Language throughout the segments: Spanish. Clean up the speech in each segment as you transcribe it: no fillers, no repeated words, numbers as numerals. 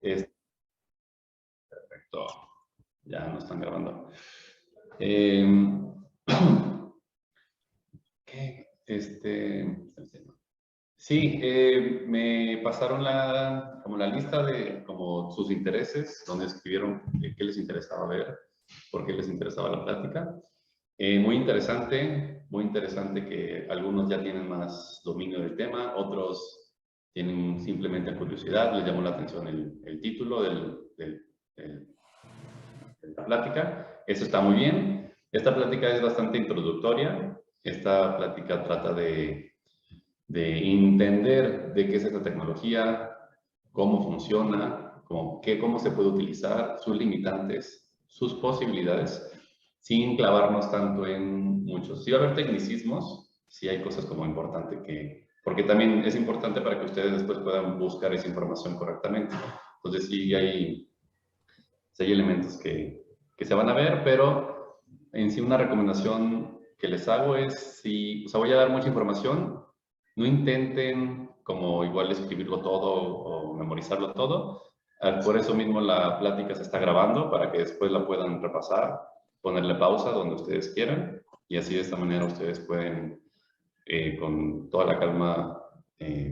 Es perfecto. Ya no están grabando. ¿Qué? Sí, me pasaron como la lista de como sus intereses, donde escribieron qué les interesaba ver, por qué les interesaba la plática. Muy interesante que algunos ya tienen más dominio del tema, otros tienen simplemente curiosidad, les llamó la atención el título del de la plática. Eso está muy bien. Esta plática es bastante introductoria. Esta plática trata de entender de qué es esta tecnología, cómo funciona, cómo se puede utilizar, sus limitantes, sus posibilidades, sin clavarnos tanto en muchos. Sí va a haber tecnicismos, sí hay cosas como importante porque también es importante para que ustedes después puedan buscar esa información correctamente. Entonces sí hay elementos que se van a ver, pero en sí una recomendación que les hago es, si, o sea, voy a dar mucha información, no intenten como igual escribirlo todo o memorizarlo todo. Por eso mismo la plática se está grabando para que después la puedan repasar, ponerle pausa donde ustedes quieran y así de esta manera ustedes pueden con toda la calma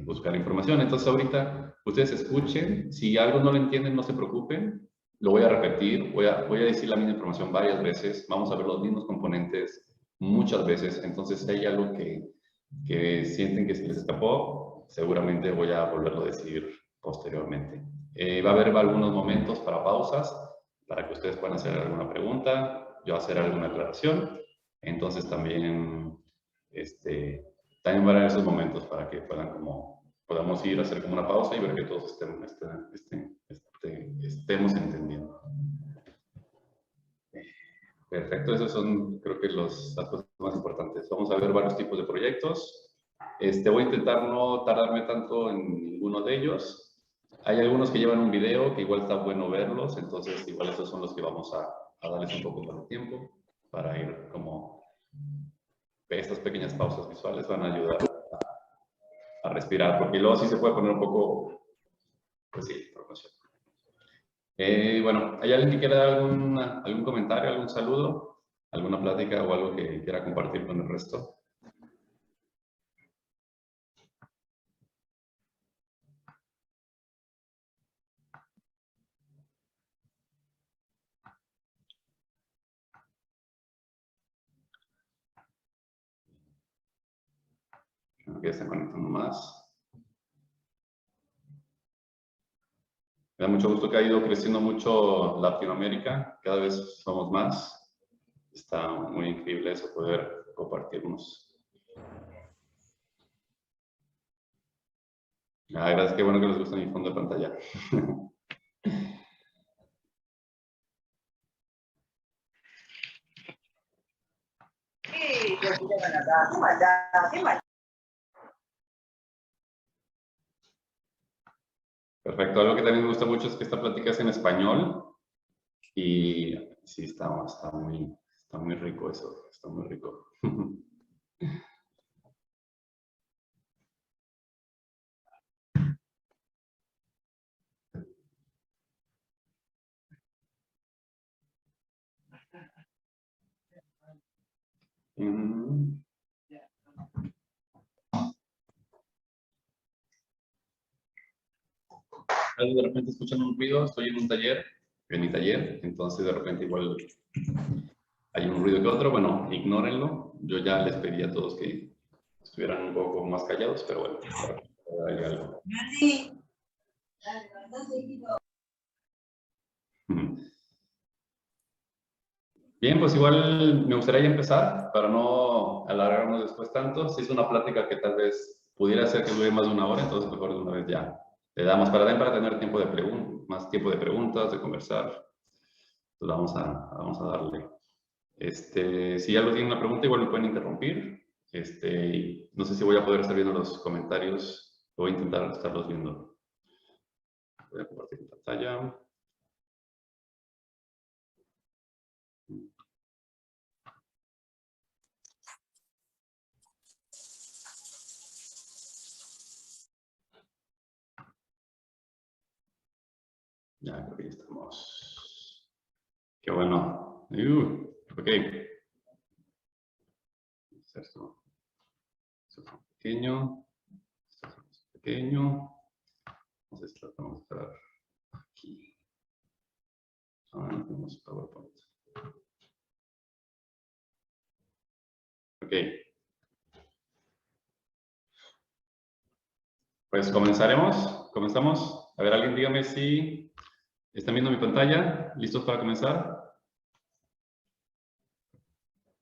buscar información. Entonces ahorita ustedes escuchen, si algo no lo entienden no se preocupen, lo voy a repetir, voy a decir la misma información varias veces, vamos a ver los mismos componentes muchas veces, entonces si hay algo que sienten que se les escapó, seguramente voy a volverlo a decir posteriormente. Va a haber algunos momentos para pausas, para que ustedes puedan hacer alguna pregunta, yo hacer alguna aclaración, entonces también van a haber esos momentos para que podamos ir a hacer como una pausa y ver que todos estemos entendiendo. Perfecto, esos son creo que las cosas más importantes. Vamos a ver varios tipos de proyectos. Voy a intentar no tardarme tanto en ninguno de ellos. Hay algunos que llevan un video que igual está bueno verlos, entonces igual esos son los que vamos a darles un poco más de tiempo para ir como estas pequeñas pausas visuales van a ayudar a respirar, porque luego sí se puede poner un poco, pues sí, información. Bueno, ¿hay alguien que quiera dar algún comentario, algún saludo, alguna plática o algo que quiera compartir con el resto? Creo que ya están conectando más. Me da mucho gusto que ha ido creciendo mucho Latinoamérica, cada vez somos más. Está muy increíble eso, poder compartirnos. Gracias, qué bueno que les gusta mi fondo de pantalla. Perfecto, algo que también me gusta mucho es que esta plática es en español y sí, está muy rico eso, está muy rico. De repente escuchan un ruido, estoy en mi taller, entonces de repente igual hay un ruido que otro, bueno, ignórenlo. Yo ya les pedí a todos que estuvieran un poco más callados, pero bueno, hay algo. Bien, pues igual me gustaría empezar para no alargarnos después tanto. Si es una plática que tal vez pudiera ser que dure más de una hora, entonces mejor de una vez ya le damos para tener tiempo de más tiempo de preguntas, de conversar. Entonces vamos a darle. Si algo tiene una pregunta, igual me pueden interrumpir. No sé si voy a poder estar viendo los comentarios. Voy a intentar estarlos viendo. Voy a compartir mi pantalla. Ya, creo que ya estamos. Qué bueno. Ok. Esto es pequeño. Esto es pequeño. Entonces tratamos de esperar aquí. Ahora no tenemos PowerPoint. Ok. Pues comenzaremos. Comenzamos. A ver, alguien dígame si están viendo mi pantalla. ¿Listos para comenzar?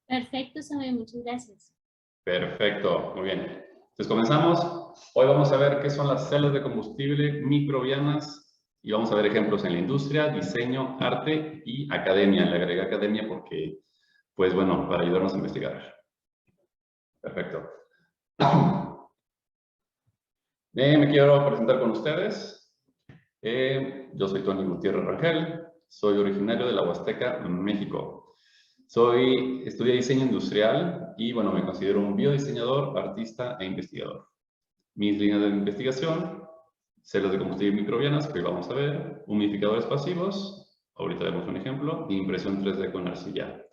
Perfecto, Sabe, muchas gracias. Perfecto, muy bien. Entonces comenzamos. Hoy vamos a ver qué son las celdas de combustible microbianas y vamos a ver ejemplos en la industria, diseño, arte y academia. Le agregué academia porque, pues bueno, para ayudarnos a investigar. Perfecto. Me quiero presentar con ustedes. Yo soy Tony Gutiérrez Rangel, soy originario de la Huasteca, México. Estudié diseño industrial y bueno, me considero un biodiseñador, artista e investigador. Mis líneas de investigación, celdas de combustible microbianas, que hoy vamos a ver, humidificadores pasivos, ahorita vemos un ejemplo, e impresión 3D con arcilla.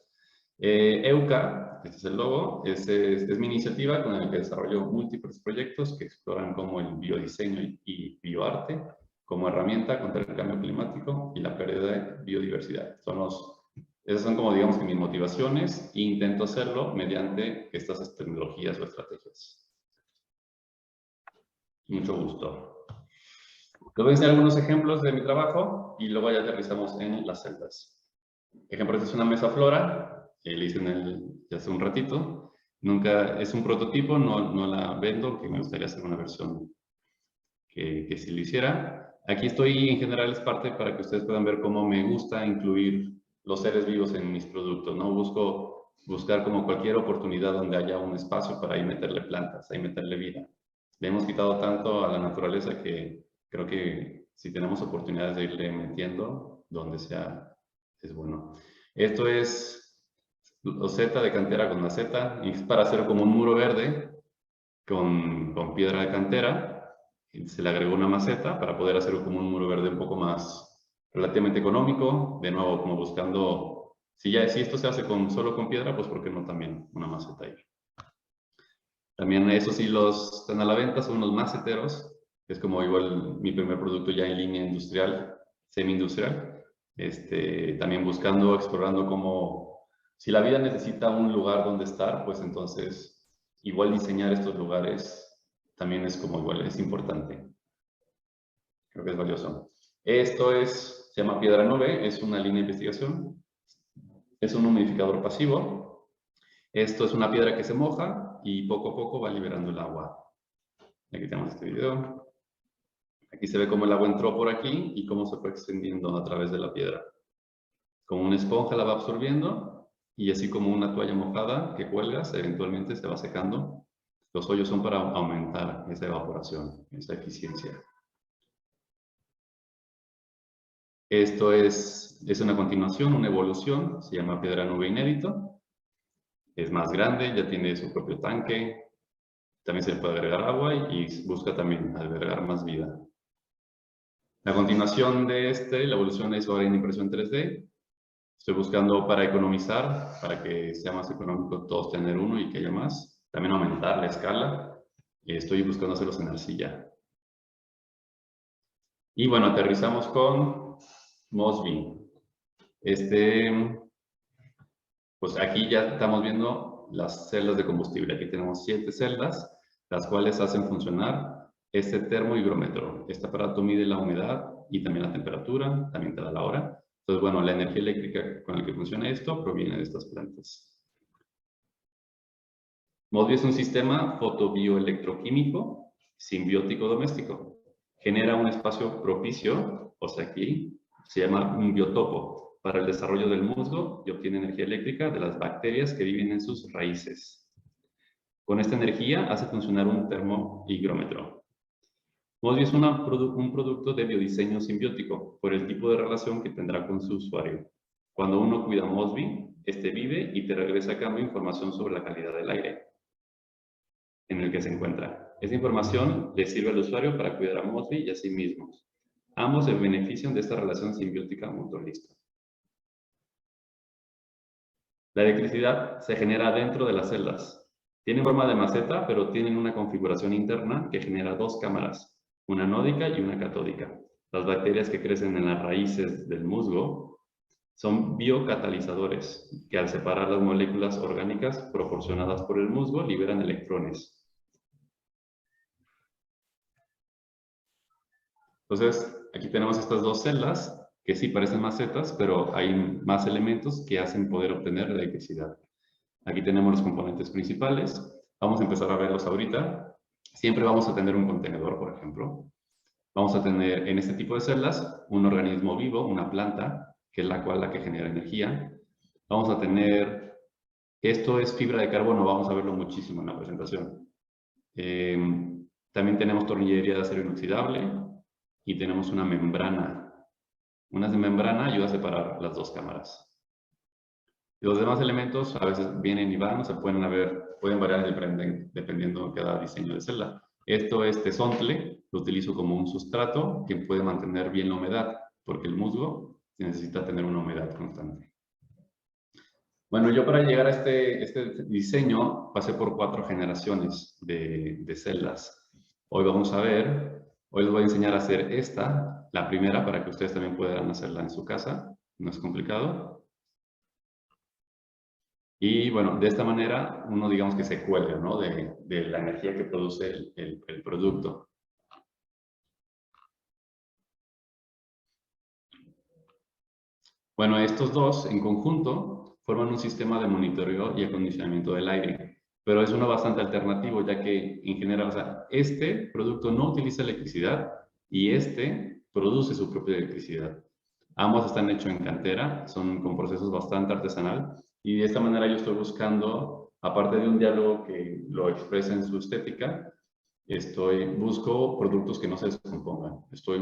EUCA, este es el logo, es mi iniciativa con la que desarrollo múltiples proyectos que exploran como el biodiseño y bioarte como herramienta contra el cambio climático y la pérdida de biodiversidad. Esas son como digamos que mis motivaciones e intento hacerlo mediante estas tecnologías o estrategias. Mucho gusto. Les voy a enseñar algunos ejemplos de mi trabajo y luego ya aterrizamos en las celdas. Ejemplo, esta es una mesa flora, que le hice ya hace un ratito. Es un prototipo, no la vendo, que me gustaría hacer una versión que sí lo hiciera. Aquí estoy, en general, es parte para que ustedes puedan ver cómo me gusta incluir los seres vivos en mis productos, ¿no? Buscar como cualquier oportunidad donde haya un espacio para ahí meterle plantas, ahí meterle vida. Le hemos quitado tanto a la naturaleza que creo que si tenemos oportunidades de irle metiendo donde sea, es bueno. Esto es loseta de cantera con maceta, y es para hacer como un muro verde con piedra de cantera. Y se le agregó una maceta para poder hacer como un muro verde un poco más relativamente económico. De nuevo, como buscando, si esto se hace solo con piedra, pues ¿por qué no también una maceta ahí? También eso sí los están a la venta, son unos maceteros, que es como igual mi primer producto ya en línea industrial, semi-industrial. También buscando, explorando cómo, si la vida necesita un lugar donde estar, pues entonces igual diseñar estos lugares también es como igual, es importante. Creo que es valioso. Se llama Piedra Nube, es una línea de investigación. Es un humidificador pasivo. Esto es una piedra que se moja y poco a poco va liberando el agua. Aquí tenemos este video. Aquí se ve cómo el agua entró por aquí y cómo se fue extendiendo a través de la piedra. Como una esponja la va absorbiendo y así como una toalla mojada que cuelgas, eventualmente se va secando. Los hoyos son para aumentar esa evaporación, esa eficiencia. Esto es una continuación, una evolución, se llama Piedra Nube Inédito. Es más grande, ya tiene su propio tanque, también se le puede agregar agua y busca también albergar más vida. La continuación de la evolución es ahora en impresión 3D. Estoy buscando para economizar, para que sea más económico todos tener uno y que haya más. También aumentar la escala. Estoy buscando hacerlos en arcilla. Y bueno, aterrizamos con Mosby. Pues aquí ya estamos viendo las celdas de combustible. Aquí tenemos 7 celdas, las cuales hacen funcionar este termohigrómetro. Este aparato mide la humedad y también la temperatura, también te da la hora. Entonces, bueno, la energía eléctrica con la que funciona esto proviene de estas plantas. Mosby es un sistema fotobioelectroquímico simbiótico doméstico. Genera un espacio propicio, o sea aquí se llama un biotopo, para el desarrollo del musgo y obtiene energía eléctrica de las bacterias que viven en sus raíces. Con esta energía hace funcionar un termohigrómetro. Mosby es un producto de biodiseño simbiótico por el tipo de relación que tendrá con su usuario. Cuando uno cuida Mosby, este vive y te regresa a cambio información sobre la calidad del aire en el que se encuentra. Esa información le sirve al usuario para cuidar a Mosby y a sí mismos. Ambos se benefician de esta relación simbiótica mutualista. La electricidad se genera dentro de las celdas. Tienen forma de maceta, pero tienen una configuración interna que genera dos cámaras, una anódica y una catódica. Las bacterias que crecen en las raíces del musgo son biocatalizadores, que al separar las moléculas orgánicas proporcionadas por el musgo liberan electrones. Entonces, aquí tenemos estas dos celdas que sí parecen macetas, pero hay más elementos que hacen poder obtener electricidad. Aquí tenemos los componentes principales. Vamos a empezar a verlos ahorita. Siempre vamos a tener un contenedor, por ejemplo. Vamos a tener en este tipo de celdas un organismo vivo, una planta, que es la que genera energía. Vamos a tener, esto es fibra de carbono, vamos a verlo muchísimo en la presentación. También tenemos tornillería de acero inoxidable y tenemos una membrana. Una membrana ayuda a separar las dos cámaras. Los demás elementos a veces vienen y van, pueden variar dependiendo de cada diseño de celda. Esto es tesontle, lo utilizo como un sustrato que puede mantener bien la humedad, porque el musgo necesita tener una humedad constante. Bueno, yo para llegar a este diseño pasé por 4 generaciones de celdas. Hoy les voy a enseñar a hacer esta, la primera, para que ustedes también puedan hacerla en su casa, no es complicado. Y bueno, de esta manera uno digamos que se cuelga, ¿no? de la energía que produce el producto. Bueno, estos dos en conjunto forman un sistema de monitoreo y acondicionamiento del aire, pero es uno bastante alternativo, ya que en general, o sea, este producto no utiliza electricidad y este produce su propia electricidad. Ambos están hechos en cantera, son con procesos bastante artesanal. Y de esta manera yo estoy buscando, aparte de un diálogo que lo expresa en su estética, busco productos que no se descompongan. Estoy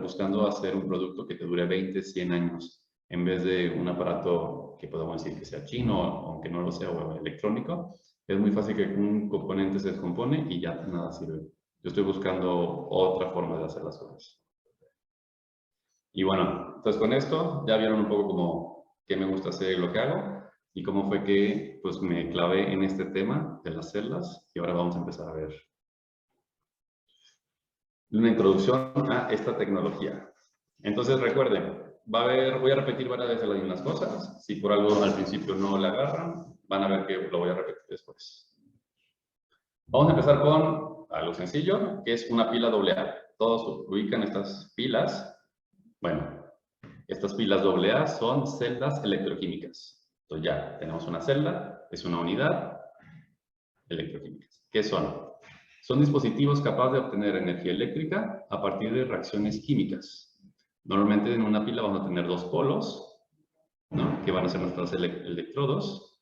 buscando hacer un producto que te dure 20, 100 años, en vez de un aparato que podemos decir que sea chino, aunque no lo sea, o electrónico. Es muy fácil que un componente se descompone y ya nada sirve. Yo estoy buscando otra forma de hacer las cosas. Y bueno, entonces con esto ya vieron un poco como qué me gusta hacer y lo que hago y cómo fue que pues me clavé en este tema de las celdas y ahora vamos a empezar a ver una introducción a esta tecnología. Entonces recuerden, voy a repetir varias veces las mismas cosas. Si por algo al principio no la agarran, van a ver que lo voy a repetir después. Vamos a empezar con algo sencillo, que es una pila AA. Todos ubican estas pilas. Bueno, estas pilas AA son celdas electroquímicas. Entonces ya tenemos una celda, es una unidad electroquímicas. ¿Qué son? Son dispositivos capaces de obtener energía eléctrica a partir de reacciones químicas. Normalmente en una pila vamos a tener 2 polos, ¿no? Que van a ser nuestros electrodos.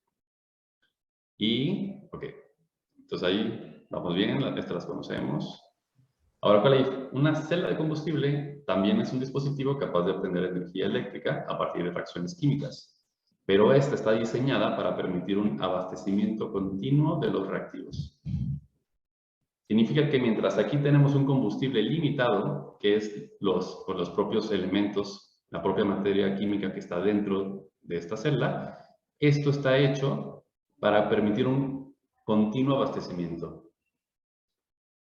Y, ok, entonces ahí vamos bien, estas las conocemos. Ahora, ¿cuál es? Una celda de combustible también es un dispositivo capaz de obtener energía eléctrica a partir de reacciones químicas, pero esta está diseñada para permitir un abastecimiento continuo de los reactivos. Significa que mientras aquí tenemos un combustible limitado, que es por los propios elementos, la propia materia química que está dentro de esta celda, esto está hecho para permitir un continuo abastecimiento.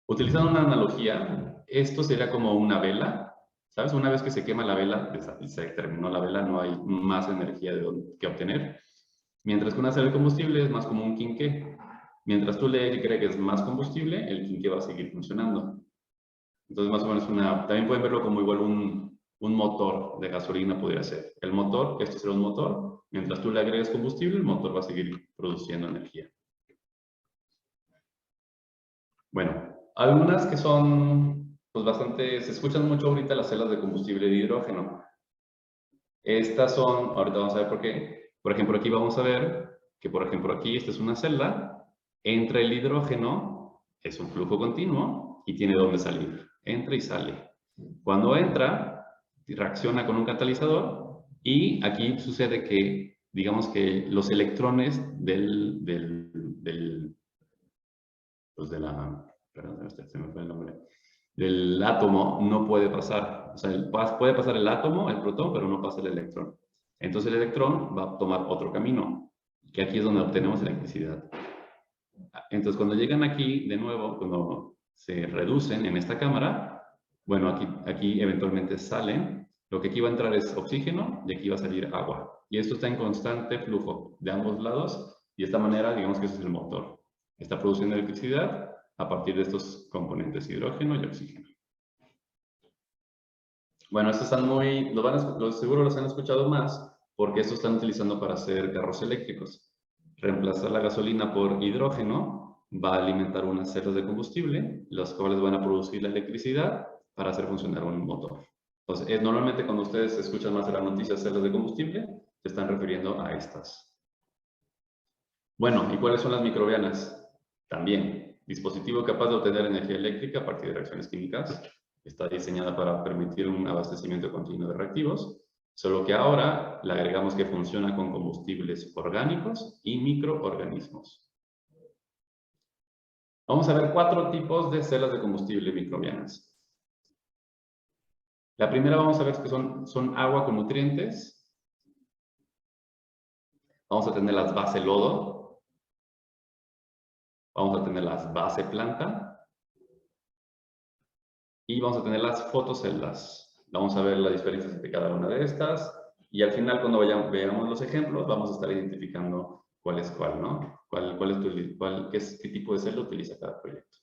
Utilizando una analogía, esto sería como una vela, ¿sabes? Una vez que se quema la vela, se terminó la vela, no hay más energía que obtener. Mientras que una celda de combustible es más como un quinqué. Mientras tú le agregues más combustible, el quinqué va a seguir funcionando. Entonces, más o menos también pueden verlo como igual un motor de gasolina podría ser. El motor, esto será un motor, mientras tú le agregues combustible, el motor va a seguir produciendo energía. Bueno, algunas que son pues bastante, se escuchan mucho ahorita las celdas de combustible de hidrógeno. Estas son, ahorita vamos a ver por qué. Por ejemplo, aquí vamos a ver que, por ejemplo, aquí esta es una celda, entra el hidrógeno, es un flujo continuo y tiene dónde salir. Entra y sale. Cuando entra, reacciona con un catalizador y aquí sucede que, digamos que los electrones perdón, se me fue el nombre. del átomo no puede pasar. O sea, puede pasar el átomo, el protón, pero no pasa el electrón. Entonces el electrón va a tomar otro camino, que aquí es donde obtenemos electricidad. Entonces cuando llegan aquí, de nuevo, cuando se reducen en esta cámara, bueno, aquí eventualmente salen. Lo que aquí va a entrar es oxígeno y aquí va a salir agua. Y esto está en constante flujo de ambos lados y de esta manera, digamos que ese es el motor. Está produciendo electricidad a partir de estos componentes, hidrógeno y oxígeno. Bueno, estos están muy, seguro los han escuchado más porque estos están utilizando para hacer carros eléctricos. Reemplazar la gasolina por hidrógeno va a alimentar unas celdas de combustible, las cuales van a producir la electricidad para hacer funcionar un motor. Entonces, normalmente cuando ustedes escuchan más de las noticias celdas de combustible, se están refiriendo a estas. Bueno, ¿y cuáles son las microbianas? También, dispositivo capaz de obtener energía eléctrica a partir de reacciones químicas. Está diseñada para permitir un abastecimiento continuo de reactivos, solo que ahora le agregamos que funciona con combustibles orgánicos y microorganismos. Vamos a ver 4 tipos de celdas de combustible microbianas. La primera vamos a ver que son agua con nutrientes. Vamos a tener las base lodo. Vamos a tener las base planta. Y vamos a tener las fotoceldas. Vamos a ver las diferencias entre cada una de estas. Y al final, cuando veamos los ejemplos, vamos a estar identificando cuál es cuál, ¿no? ¿Qué tipo de celda utiliza cada proyecto?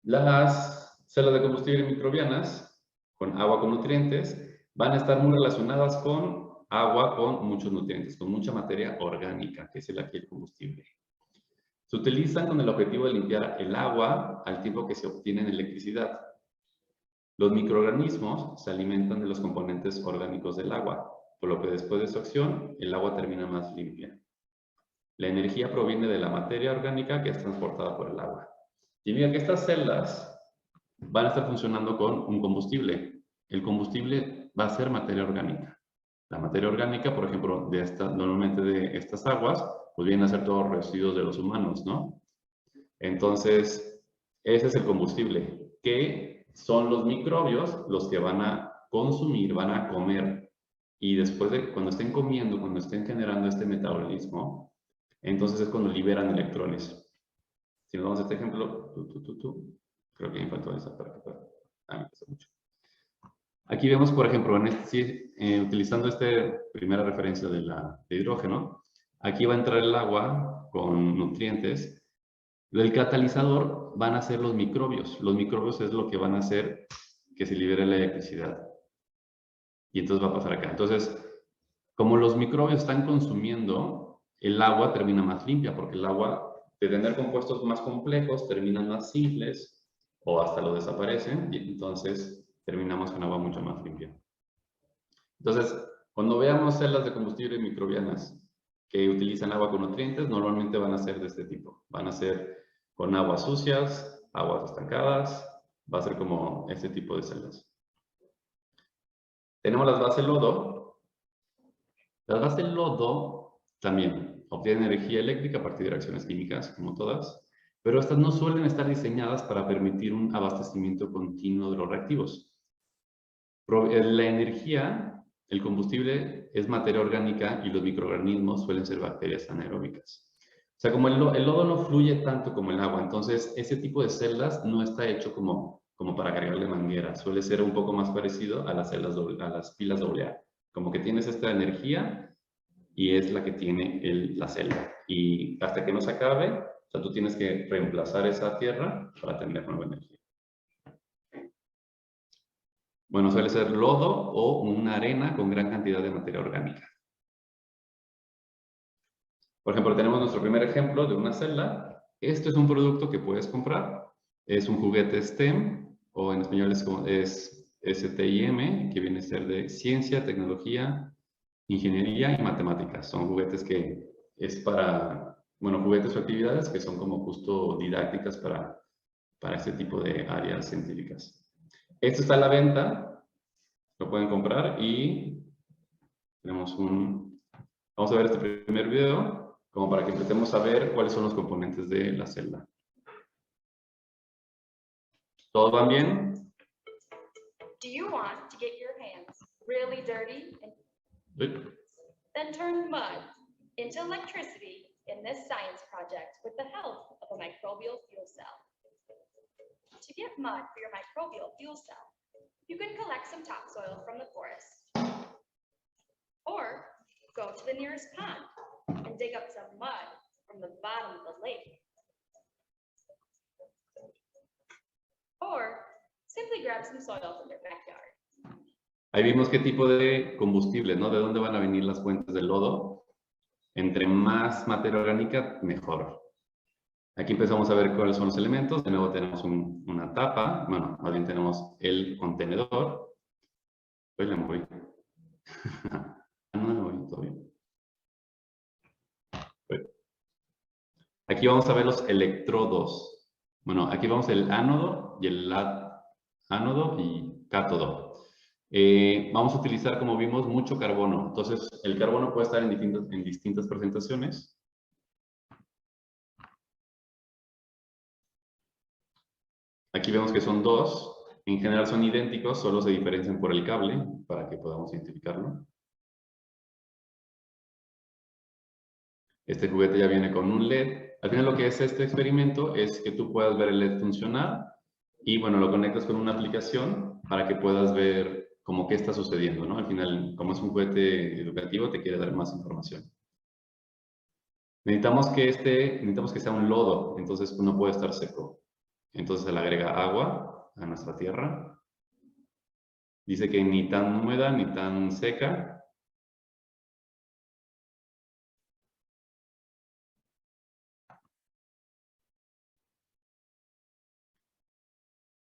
Las celdas de combustible microbianas, con agua con nutrientes, van a estar muy relacionadas con agua con muchos nutrientes, con mucha materia orgánica, que es aquí el combustible. Se utilizan con el objetivo de limpiar el agua al tiempo que se obtiene electricidad. Los microorganismos se alimentan de los componentes orgánicos del agua, por lo que después de su acción, el agua termina más limpia. La energía proviene de la materia orgánica que es transportada por el agua. Y mira que estas celdas van a estar funcionando con un combustible. El combustible va a ser materia orgánica. La materia orgánica, por ejemplo, normalmente de estas aguas, pues vienen a ser todos residuos de los humanos, ¿no? Entonces, ese es el combustible, que son los microbios los que van a consumir, van a comer. Y después de, cuando estén comiendo, cuando estén generando este metabolismo, entonces es cuando liberan electrones. Si nos vamos a este ejemplo, creo que me faltó esa parte. Me pasa mucho. Aquí vemos, por ejemplo, utilizando esta primera referencia de hidrógeno, aquí va a entrar el agua con nutrientes. El catalizador van a ser los microbios. Los microbios es lo que van a hacer que se libere la electricidad. Y entonces va a pasar acá. Entonces, como los microbios están consumiendo, el agua termina más limpia, porque el agua, de tener compuestos más complejos, terminan más simples o hasta lo desaparecen, y entonces terminamos con agua mucho más limpia. Entonces, cuando veamos celdas de combustible microbianas que utilizan agua con nutrientes, normalmente van a ser de este tipo. Van a ser con aguas sucias, aguas estancadas, va a ser como este tipo de celdas. Tenemos las bases lodo. Las bases lodo también obtienen energía eléctrica a partir de reacciones químicas, como todas, pero estas no suelen estar diseñadas para permitir un abastecimiento continuo de los reactivos. La energía, el combustible, es materia orgánica y los microorganismos suelen ser bacterias anaeróbicas. O sea, como el lodo no fluye tanto como el agua, entonces ese tipo de celdas no está hecho como para cargarle manguera. Suele ser un poco más parecido a las pilas AA. Como que tienes esta energía y es la que tiene la celda. Y hasta que no se acabe, o sea, tú tienes que reemplazar esa tierra para tener nueva energía. Bueno, suele ser lodo o una arena con gran cantidad de materia orgánica. Por ejemplo, tenemos nuestro primer ejemplo de una celda. Esto es un producto que puedes comprar. Es un juguete STEM, o en español es STIM, que viene a ser de ciencia, tecnología, ingeniería y matemáticas. Son juguetes que es para, bueno, juguetes o actividades que son como justo didácticas para este tipo de áreas científicas. Esto está a la venta, lo pueden comprar y tenemos vamos a ver este primer video como para que empecemos a ver cuáles son los componentes de la celda. ¿Todos van bien? Do you want to get your hands really dirty and Good. then turn mud into electricity in this science project with the help of a microbial fuel cell? To get mud for your microbial fuel cell, you can collect some topsoil from the forest or go to the nearest pond and dig up some mud from the bottom of the lake. Or simply grab some soil from your backyard. Ahí vimos qué tipo de combustible, ¿no? De dónde van a venir las fuentes del lodo. Entre más materia orgánica, mejor. Aquí empezamos a ver cuáles son los elementos. De nuevo tenemos una tapa. Bueno, más bien tenemos el contenedor. Pues le moví. No le moví todavía. Aquí vamos a ver los electrodos. Bueno, aquí vamos el ánodo y el ánodo y cátodo. Vamos a utilizar, como vimos, mucho carbono. Entonces, el carbono puede estar en distintas presentaciones. Aquí vemos que son dos. En general son idénticos, solo se diferencian por el cable, para que podamos identificarlo. Este juguete ya viene con un LED. Al final lo que es este experimento es que tú puedas ver el LED funcionar y, bueno, lo conectas con una aplicación para que puedas ver como qué está sucediendo, ¿no? Al final, como es un juguete educativo, te quiere dar más información. Necesitamos que sea un lodo, entonces no puede estar seco. Entonces se le agrega agua a nuestra tierra. Dice que ni tan húmeda ni tan seca.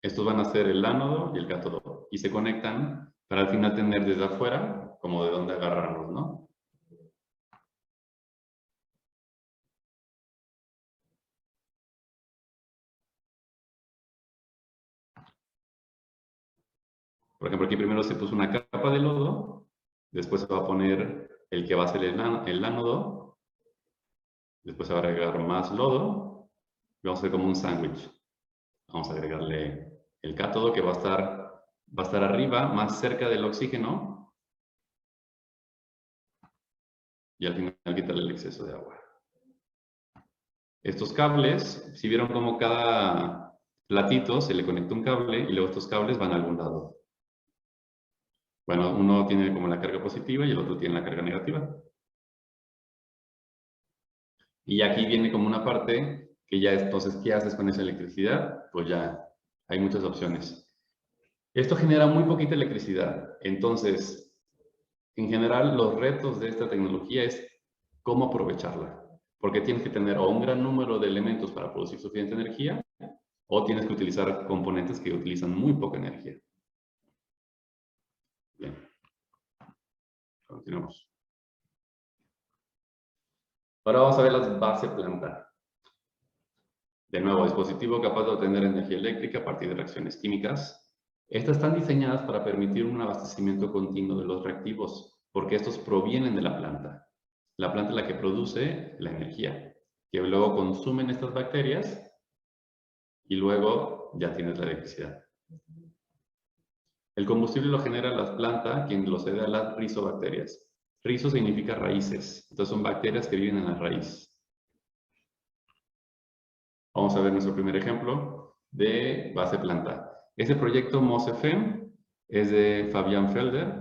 Estos van a ser el ánodo y el cátodo y se conectan para al final tener desde afuera como de dónde agarrarlos, ¿no? Por ejemplo, aquí primero se puso una capa de lodo, después se va a poner el que va a ser el ánodo, después se va a agregar más lodo y vamos a hacer como un sándwich. Vamos a agregarle el cátodo que va a estar arriba, más cerca del oxígeno y al final quitarle el exceso de agua. Estos cables, si vieron como cada platito se le conecta un cable y luego estos cables van a algún lado. Bueno, uno tiene como la carga positiva y el otro tiene la carga negativa. Y aquí viene como una parte que ya entonces, ¿qué haces con esa electricidad? Pues ya hay muchas opciones. Esto genera muy poquita electricidad. Entonces, en general, los retos de esta tecnología es cómo aprovecharla. Porque tienes que tener o un gran número de elementos para producir suficiente energía o tienes que utilizar componentes que utilizan muy poca energía. Bien. Continuamos. Ahora vamos a ver las bases planta. De nuevo, dispositivo capaz de obtener energía eléctrica a partir de reacciones químicas. Estas están diseñadas para permitir un abastecimiento continuo de los reactivos, porque estos provienen de la planta. La planta es la que produce la energía, que luego consumen estas bacterias y luego ya tienes la electricidad. El combustible lo genera la planta, quien lo cede a las rizobacterias. Rizo significa raíces, entonces son bacterias que viven en la raíz. Vamos a ver nuestro primer ejemplo de base planta. Este proyecto MOSFEM es de Fabián Felder.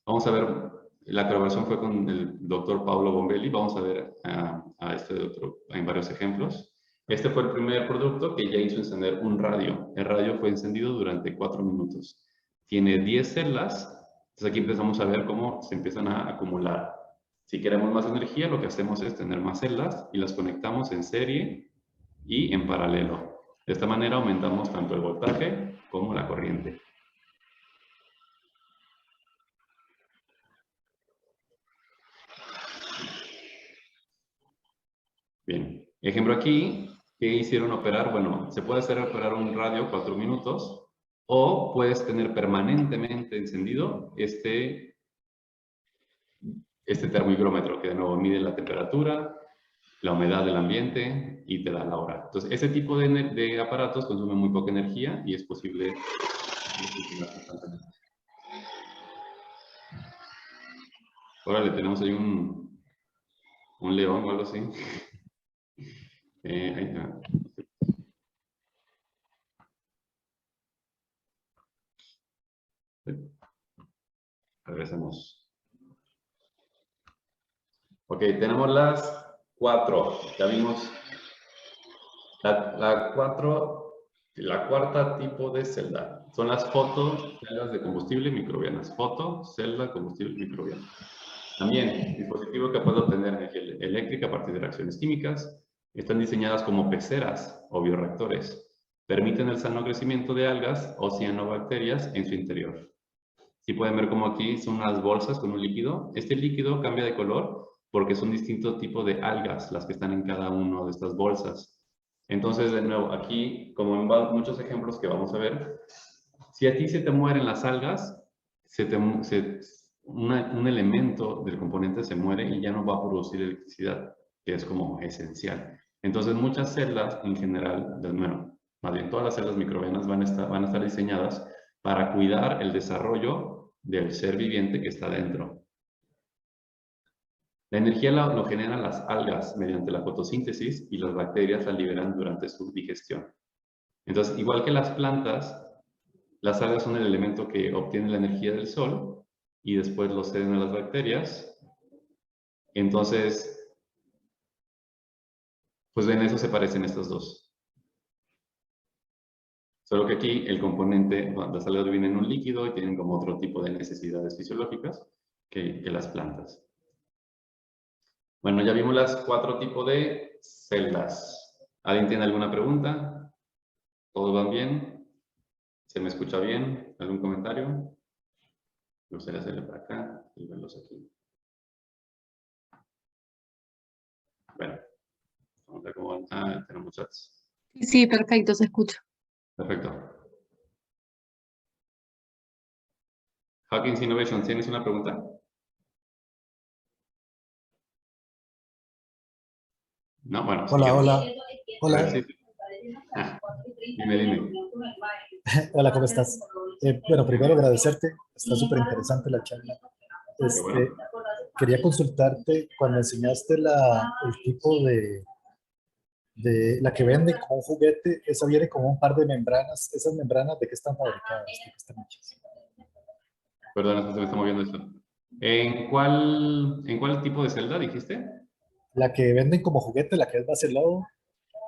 Vamos a ver, la colaboración fue con el doctor Paolo Bombelli. Vamos a ver a este doctor en varios ejemplos. Este fue el primer producto que ya hizo encender un radio. El radio fue encendido durante 4 minutos. Tiene 10 celdas. Entonces aquí empezamos a ver cómo se empiezan a acumular. Si queremos más energía, lo que hacemos es tener más celdas y las conectamos en serie y en paralelo. De esta manera aumentamos tanto el voltaje como la corriente. Bien, ejemplo aquí, ¿qué hicieron operar? Bueno, se puede hacer operar un radio 4 minutos o puedes tener permanentemente encendido este termohigrómetro que de nuevo mide la temperatura la humedad del ambiente y te da la hora. Entonces, ese tipo de aparatos consumen muy poca energía y es posible funcionar constantemente. Ahora le tenemos ahí un león o algo así. Ahí está. Regresemos. Ok, tenemos las 4. Ya vimos la cuarta tipo de celda. Son las celdas de combustible microbianas. Celda, combustible microbiano. También, dispositivo que puede obtener energía eléctrica a partir de reacciones químicas. Están diseñadas como peceras o bioreactores. Permiten el sano crecimiento de algas o cianobacterias en su interior. Si pueden ver como aquí son unas bolsas con un líquido. Este líquido cambia de color porque son distintos tipos de algas las que están en cada una de estas bolsas. Entonces, de nuevo, aquí, como en muchos ejemplos que vamos a ver, si a ti se te mueren las algas, un elemento del componente se muere y ya no va a producir electricidad, que es como esencial. Entonces, muchas celdas en general, bueno, más bien todas las células microbianas van a estar diseñadas para cuidar el desarrollo del ser viviente que está dentro. La energía lo generan las algas mediante la fotosíntesis y las bacterias la liberan durante su digestión. Entonces, igual que las plantas, las algas son el elemento que obtiene la energía del sol y después lo ceden a las bacterias. Entonces, pues en eso se parecen estos dos. Solo que aquí el componente, las algas vienen en un líquido y tienen como otro tipo de necesidades fisiológicas que las plantas. Bueno, ya vimos las 4 tipos de celdas. ¿Alguien tiene alguna pregunta? ¿Todos van bien? ¿Se me escucha bien? ¿Algún comentario? Me gustaría hacerle para acá y verlos aquí. Bueno, vamos a ver cómo van. Ah, tenemos chats. Sí, perfecto, se escucha. Perfecto. Hawkins Innovation, ¿tienes una pregunta? No, bueno. Hola, Sí, hola. hola. Sí. Dime. Hola, ¿cómo estás? Bueno, primero agradecerte, está súper interesante la charla. bueno. Quería consultarte cuando enseñaste el tipo de la que vende como un juguete, esa viene con un par de membranas. ¿Esas membranas de qué están fabricadas? ¿De qué están hechas? Perdón, es que se me está moviendo esto. ¿En cuál tipo de celda dijiste? La que venden como juguete, la que es base lodo,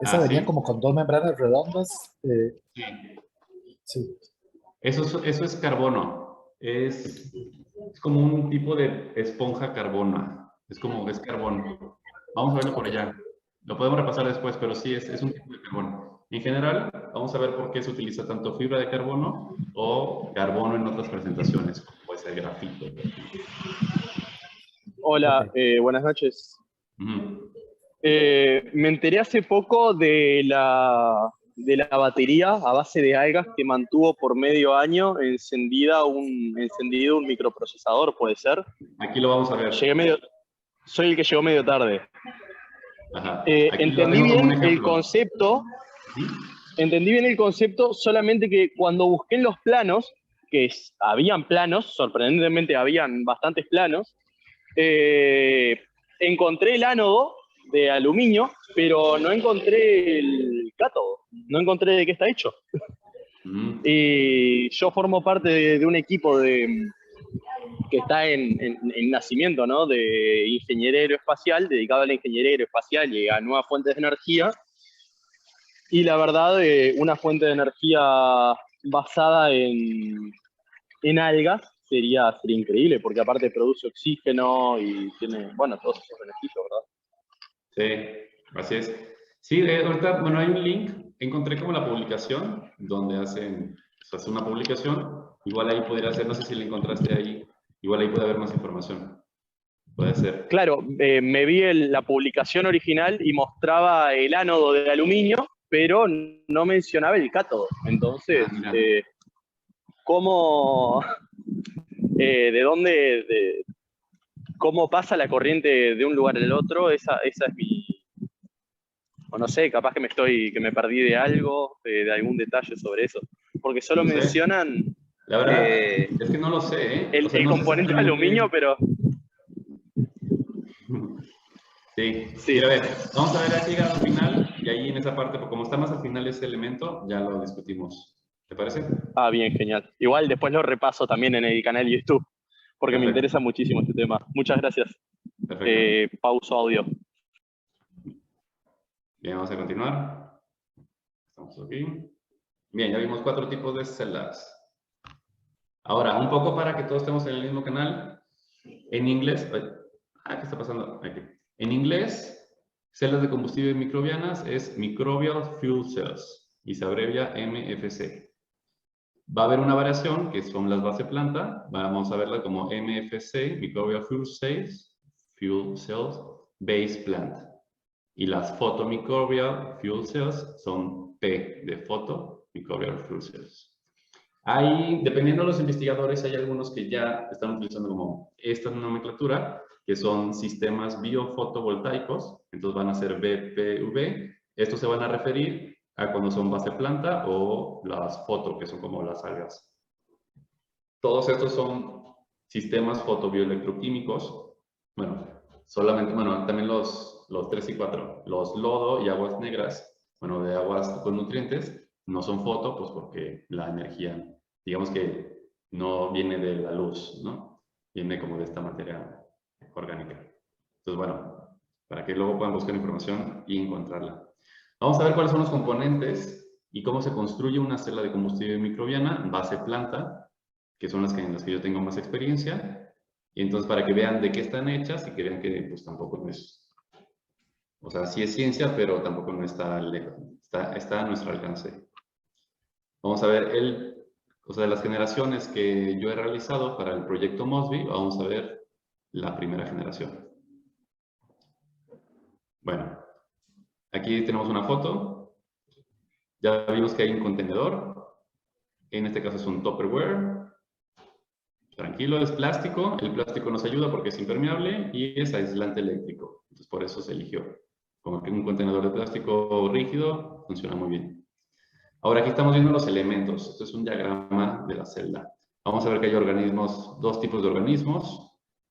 esa venía ¿sí? como con 2 membranas redondas. Sí. Sí. Eso es carbono. Es como un tipo de esponja carbona. Es carbón. Vamos a verlo por allá. Lo podemos repasar después, pero sí es un tipo de carbón. En general, vamos a ver por qué se utiliza tanto fibra de carbono o carbono en otras presentaciones, como puede ser grafito. Hola, Okay. Buenas noches. Uh-huh. Me enteré hace poco de la batería a base de algas que mantuvo por medio año encendido un microprocesador, ¿puede ser? Aquí lo vamos a ver. Soy el que llegó medio tarde. Ajá. Entendí bien el concepto. ¿Sí? Entendí bien el concepto, solamente que cuando busqué en los planos, habían planos, sorprendentemente habían bastantes planos, encontré el ánodo de aluminio, pero no encontré el cátodo, no encontré de qué está hecho. Y yo formo parte de un equipo que está en nacimiento, ¿no? De ingeniería aeroespacial, dedicado a la ingeniería aeroespacial y a nuevas fuentes de energía. Y la verdad, una fuente de energía basada en algas sería increíble, porque aparte produce oxígeno y tiene, bueno, todos esos beneficios, ¿verdad? Sí, así es. Sí, ahorita, bueno, hay un link, encontré como la publicación, donde se hace una publicación, igual ahí podría ser, no sé si la encontraste ahí, igual ahí puede haber más información, puede ser. Claro, me vi la publicación original y mostraba el ánodo de aluminio, pero no mencionaba el cátodo, entonces, ¿cómo, de dónde, cómo pasa la corriente de un lugar al otro? Esa es o no sé, capaz que me perdí de algo, de algún detalle sobre eso. Porque solo No sé. mencionan La verdad, es que no lo sé, ¿eh? O sea, el no sé componente exactamente. aluminio, pero Sí, sí. mira, a ver, vamos a ver aquí al final, y ahí en esa parte, porque como está más al final ese elemento, ya lo discutimos. ¿Te parece? Ah, bien, genial. Igual después lo repaso también en el canal de YouTube, porque me Perfecto. interesa muchísimo este tema. Muchas gracias. Perfecto. Pauso audio. Bien, vamos a continuar. Estamos aquí. Bien, ya vimos 4 tipos de celdas. Ahora, un poco para que todos estemos en el mismo canal. En inglés, ¿qué está pasando? Aquí. En inglés, celdas de combustible microbianas es Microbial Fuel Cells y se abrevia MFC. Va a haber una variación que son las base planta. Vamos a verla como MFC, Microbial Fuel Cells Base Plant. Y las Photomicrobial Fuel Cells son P de Photo Microbial Fuel Cells. Hay, dependiendo de los investigadores, hay algunos que ya están utilizando como esta nomenclatura, que son sistemas biofotovoltaicos, entonces van a ser BPV. Estos se van a referir a cuando son base planta o las foto, que son como las algas. Todos estos son sistemas fotobioelectroquímicos. Bueno, solamente, bueno, también los 3 y 4, los lodo y aguas negras, bueno, de aguas con nutrientes, no son foto, pues porque la energía, digamos que no viene de la luz, ¿no? Viene como de esta materia orgánica. Entonces, bueno, para que luego puedan buscar información y encontrarla. Vamos a ver cuáles son los componentes y cómo se construye una celda de combustible microbiana, base planta, que son las que, en las que yo tengo más experiencia, y entonces para que vean de qué están hechas y que vean que pues tampoco no es, o sea, sí es ciencia, pero tampoco no está lejos, está a nuestro alcance. Vamos a ver o sea, de las generaciones que yo he realizado para el proyecto Mosby, vamos a ver la primera generación. Bueno, aquí tenemos una foto. Ya vimos que hay un contenedor. En este caso es un Tupperware. Tranquilo, es plástico. El plástico nos ayuda porque es impermeable y es aislante eléctrico. Entonces, por eso se eligió. Como que un contenedor de plástico rígido funciona muy bien. Ahora aquí estamos viendo los elementos. Esto es un diagrama de la celda. Vamos a ver que hay organismos, 2 tipos de organismos.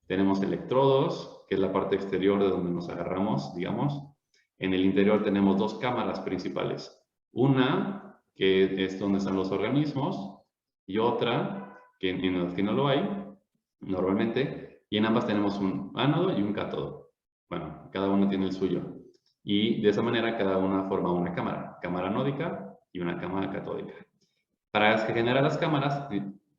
Tenemos electrodos, que es la parte exterior de donde nos agarramos, digamos. En el interior tenemos 2 cámaras principales. Una, que es donde están los organismos, y otra, que en las que no lo hay, normalmente, y en ambas tenemos un ánodo y un cátodo. Bueno, cada uno tiene el suyo. Y de esa manera cada una forma una cámara anódica y una cámara catódica. Para generar las cámaras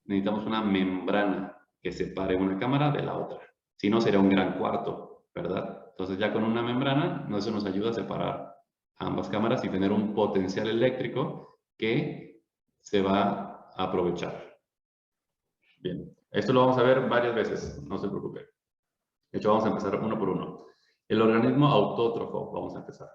necesitamos una membrana que separe una cámara de la otra. Si no, sería un gran cuarto, ¿verdad? Entonces ya con una membrana, eso nos ayuda a separar ambas cámaras y tener un potencial eléctrico que se va a aprovechar. Bien, esto lo vamos a ver varias veces, no se preocupe. De hecho, vamos a empezar uno por uno. El organismo autótrofo, vamos a empezar.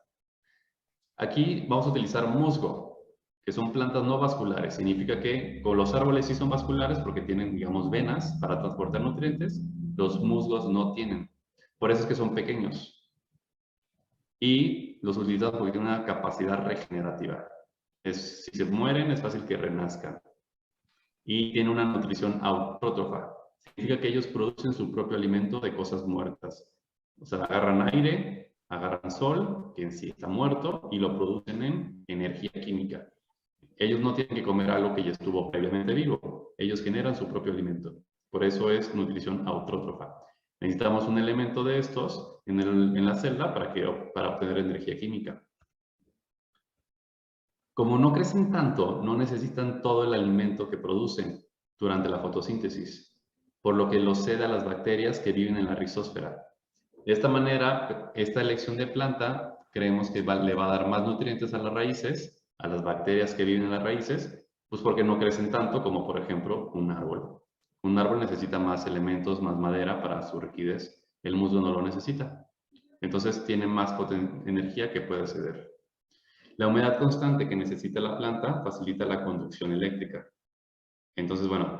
Aquí vamos a utilizar musgo, que son plantas no vasculares. Significa que con los árboles sí son vasculares porque tienen, digamos, venas para transportar nutrientes. Los musgos no tienen. Por eso es que son pequeños. Y los utilizamos porque tienen una capacidad regenerativa. Si se mueren, es fácil que renazcan. Y tienen una nutrición autótrofa. Significa que ellos producen su propio alimento de cosas muertas. O sea, agarran aire, agarran sol, que en sí está muerto, y lo producen en energía química. Ellos no tienen que comer algo que ya estuvo previamente vivo. Ellos generan su propio alimento. Por eso es nutrición autótrofa. Necesitamos un elemento de estos en la celda para obtener energía química. Como no crecen tanto, no necesitan todo el alimento que producen durante la fotosíntesis, por lo que lo cede a las bacterias que viven en la rizósfera. De esta manera, esta elección de planta creemos que le va a dar más nutrientes a las raíces, a las bacterias que viven en las raíces, pues porque no crecen tanto como, por ejemplo, un árbol. Un árbol necesita más elementos, más madera para su rigidez. El musgo no lo necesita. Entonces tiene más energía que puede ceder. La humedad constante que necesita la planta facilita la conducción eléctrica. Entonces, bueno,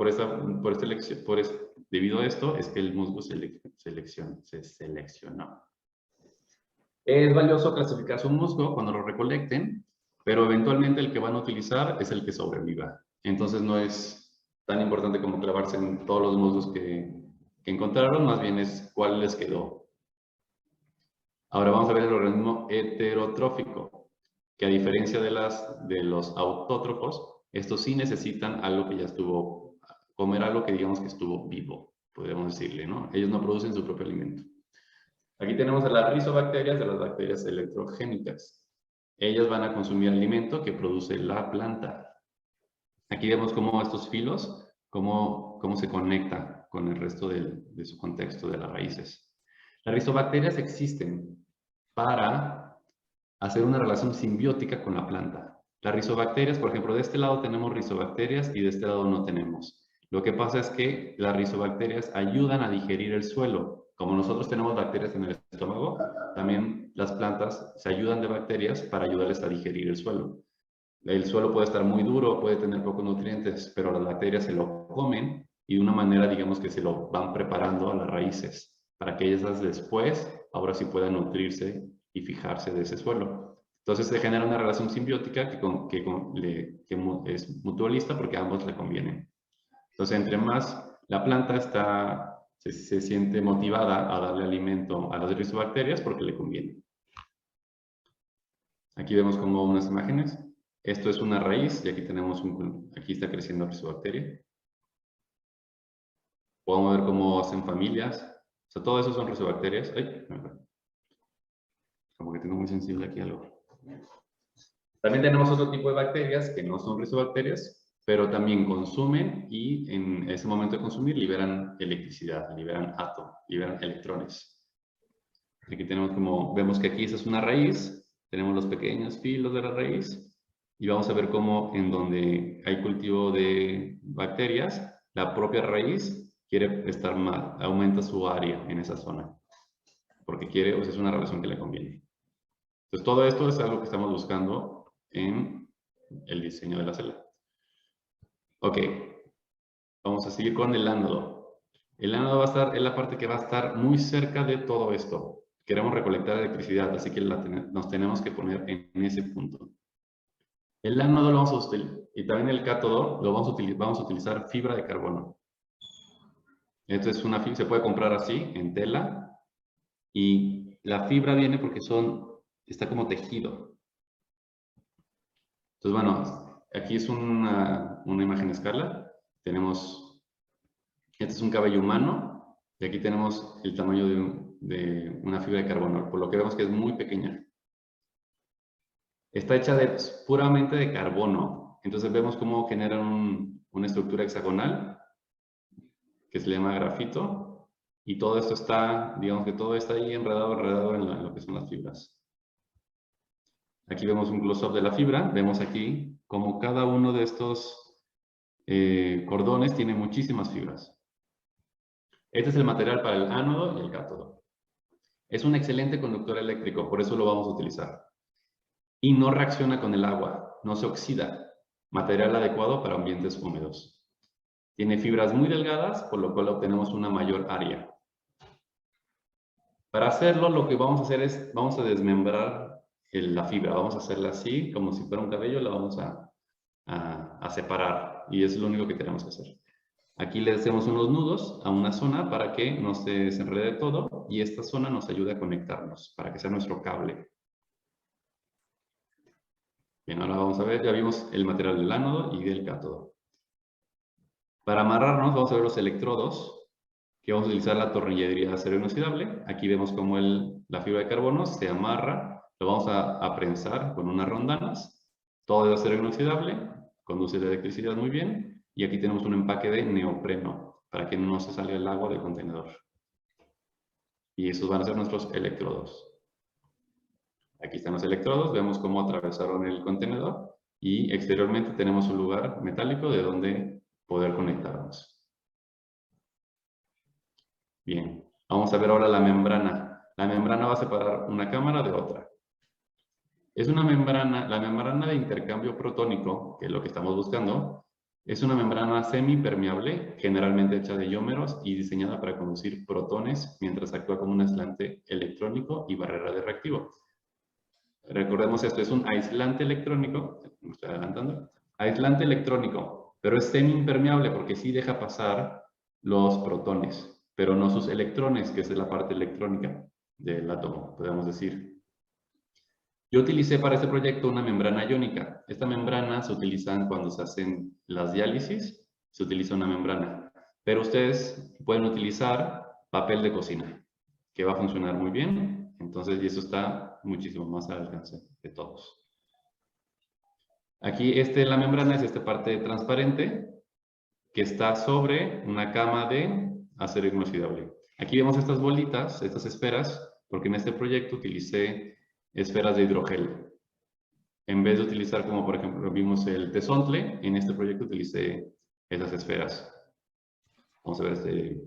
debido a esto es que el musgo se seleccionó. Es valioso clasificar su musgo cuando lo recolecten, pero eventualmente el que van a utilizar es el que sobreviva. Entonces no es tan importante como clavarse en todos los musgos que encontraron, más bien es cuál les quedó. Ahora vamos a ver el organismo heterotrófico, que a diferencia de los autótrofos, estos sí necesitan algo que ya estuvo, comer algo que digamos que estuvo vivo, podríamos decirle, ¿no? Ellos no producen su propio alimento. Aquí tenemos a las rizobacterias de las bacterias electrogénicas. Ellas van a consumir alimento que produce la planta. Aquí vemos cómo estos filos, cómo se conecta con el resto de su contexto, de las raíces. Las rizobacterias existen para hacer una relación simbiótica con la planta. Las rizobacterias, por ejemplo, de este lado tenemos rizobacterias y de este lado no tenemos. Lo que pasa es que las rizobacterias ayudan a digerir el suelo. Como nosotros tenemos bacterias en el estómago, también las plantas se ayudan de bacterias para ayudarles a digerir el suelo. El suelo puede estar muy duro, puede tener pocos nutrientes, pero las bacterias se lo comen y de una manera, digamos que se lo van preparando a las raíces para que ellas después, ahora sí puedan nutrirse y fijarse de ese suelo. Entonces se genera una relación simbiótica que es mutualista porque a ambos le conviene. Entonces, entre más la planta se siente motivada a darle alimento a las rizobacterias porque le conviene. Aquí vemos como unas imágenes. Esto es una raíz y aquí tenemos aquí está creciendo rizobacteria. Podemos ver cómo hacen familias. O sea, todo eso son rizobacterias. Ay, como que tengo muy sensible aquí algo. También tenemos otro tipo de bacterias que no son rizobacterias, pero también consumen y en ese momento de consumir liberan electricidad, liberan átomos, liberan electrones. Aquí tenemos vemos que aquí esa es una raíz, tenemos los pequeños filos de la raíz y vamos a ver cómo en donde hay cultivo de bacterias, la propia raíz quiere estar más, aumenta su área en esa zona, porque quiere, o sea, es una relación que le conviene. Entonces todo esto es algo que estamos buscando en el diseño de la célula. Ok, vamos a seguir con el ánodo. El ánodo va a estar, es la parte que va a estar muy cerca de todo esto. Queremos recolectar electricidad, así que nos tenemos que poner en ese punto. El ánodo lo vamos a utilizar, y también el cátodo lo vamos a utilizar fibra de carbono. Esto es una fibra, se puede comprar así, en tela, y la fibra viene porque está como tejido. Entonces, bueno, aquí es una imagen a escala. Este es un cabello humano, y aquí tenemos el tamaño de una fibra de carbono, por lo que vemos que es muy pequeña. Está hecha puramente de carbono. Entonces vemos cómo generan una estructura hexagonal que se le llama grafito. Y todo esto está, digamos que todo está ahí enredado en lo que son las fibras. Aquí vemos un close-up de la fibra. Vemos aquí cómo cada uno de estos cordones tiene muchísimas fibras. Este es el material para el ánodo y el cátodo. Es un excelente conductor eléctrico, por eso lo vamos a utilizar. Y no reacciona con el agua, no se oxida. Material adecuado para ambientes húmedos. Tiene fibras muy delgadas, por lo cual obtenemos una mayor área. Para hacerlo, lo que vamos a hacer es, vamos a desmembrar la fibra. Vamos a hacerla así, como si fuera un cabello, la vamos a separar. Y es lo único que tenemos que hacer. Aquí le hacemos unos nudos a una zona para que no se desenrede todo. Y esta zona nos ayuda a conectarnos, para que sea nuestro cable. Bien, ahora vamos a ver, ya vimos el material del ánodo y del cátodo. Para amarrarnos, vamos a ver los electrodos, que vamos a utilizar la tornillería de acero inoxidable. Aquí vemos cómo la fibra de carbono se amarra, lo vamos a prensar con unas rondanas. Todo de acero inoxidable, conduce la electricidad muy bien. Y aquí tenemos un empaque de neopreno, para que no se salga el agua del contenedor. Y esos van a ser nuestros electrodos. Aquí están los electrodos, vemos cómo atravesaron el contenedor y exteriormente tenemos un lugar metálico de donde poder conectarnos. Bien, vamos a ver ahora la membrana. La membrana va a separar una cámara de otra. Es una membrana, la membrana de intercambio protónico, que es lo que estamos buscando, Es una membrana semipermeable, generalmente hecha de isómeros y diseñada para conducir protones mientras actúa como un aislante electrónico y barrera de reactivo. Recordemos esto, es un aislante electrónico, me estoy adelantando, aislante electrónico, pero es semiimpermeable porque sí deja pasar los protones, pero no sus electrones, que es la parte electrónica del átomo, podemos decir. Yo utilicé para este proyecto una membrana iónica. Esta membrana se utiliza cuando se hacen las diálisis, se utiliza una membrana. Pero ustedes pueden utilizar papel de cocina, que va a funcionar muy bien. Entonces, y eso está muchísimo más al alcance de todos. Aquí la membrana es esta parte transparente que está sobre una cama de acero inoxidable. Aquí vemos estas bolitas, estas esferas, porque en este proyecto utilicé esferas de hidrogel. En vez de utilizar, como por ejemplo vimos el tesontle, en este proyecto utilicé esas esferas. Vamos a ver este.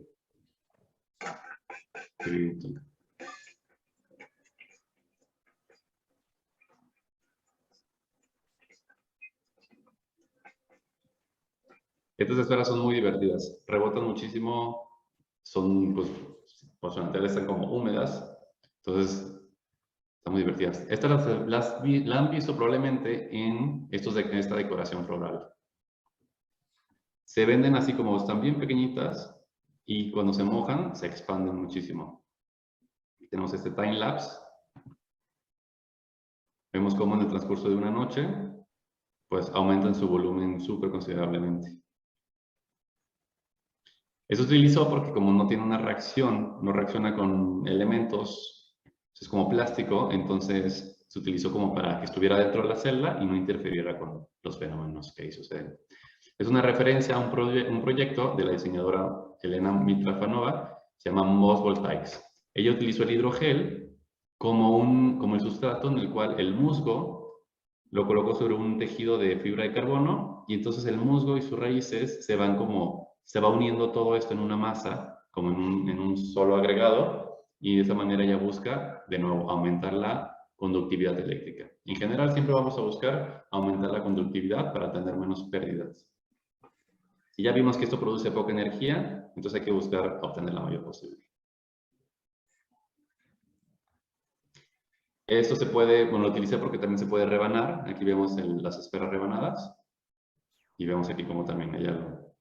Estas esferas son muy divertidas, rebotan muchísimo, son, pues su antena están como húmedas, entonces están muy divertidas. Estas la han visto probablemente en esta decoración floral. Se venden así como están bien pequeñitas y cuando se mojan se expanden muchísimo. Tenemos este time lapse. Vemos cómo en el transcurso de una noche, pues aumentan su volumen súper considerablemente. Eso se utilizó porque como no tiene una reacción, no reacciona con elementos, es como plástico, entonces se utilizó como para que estuviera dentro de la celda y no interfiriera con los fenómenos que ahí suceden. Es una referencia a un proyecto de la diseñadora Elena Mitrafanova, se llama MOS Voltaics. Ella utilizó el hidrogel como el sustrato en el cual el musgo lo colocó sobre un tejido de fibra de carbono y entonces el musgo y sus raíces se va uniendo todo esto en una masa, como en un solo agregado, y de esa manera ella busca, de nuevo, aumentar la conductividad eléctrica. En general siempre vamos a buscar aumentar la conductividad para tener menos pérdidas. Si ya vimos que esto produce poca energía, entonces hay que buscar obtener la mayor posible. Esto se puede, bueno, lo utilicé porque también se puede rebanar. Aquí vemos las esferas rebanadas y vemos aquí como también hay algo.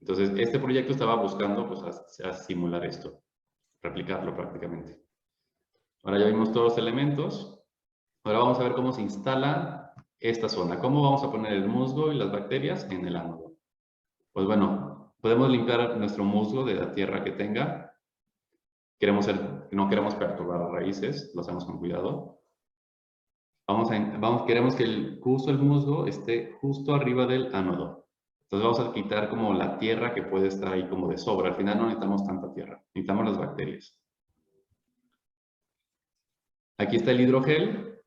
Entonces, este proyecto estaba buscando pues, a simular esto, replicarlo prácticamente. Ahora ya vimos todos los elementos. Ahora vamos a ver cómo se instala esta zona. ¿Cómo vamos a poner el musgo y las bacterias en el ánodo? Pues bueno, podemos limpiar nuestro musgo de la tierra que tenga. No queremos perturbar las raíces, lo hacemos con cuidado. Queremos que justo el musgo esté justo arriba del ánodo. Entonces vamos a quitar como la tierra que puede estar ahí como de sobra. Al final no necesitamos tanta tierra, necesitamos las bacterias. Aquí está el hidrogel,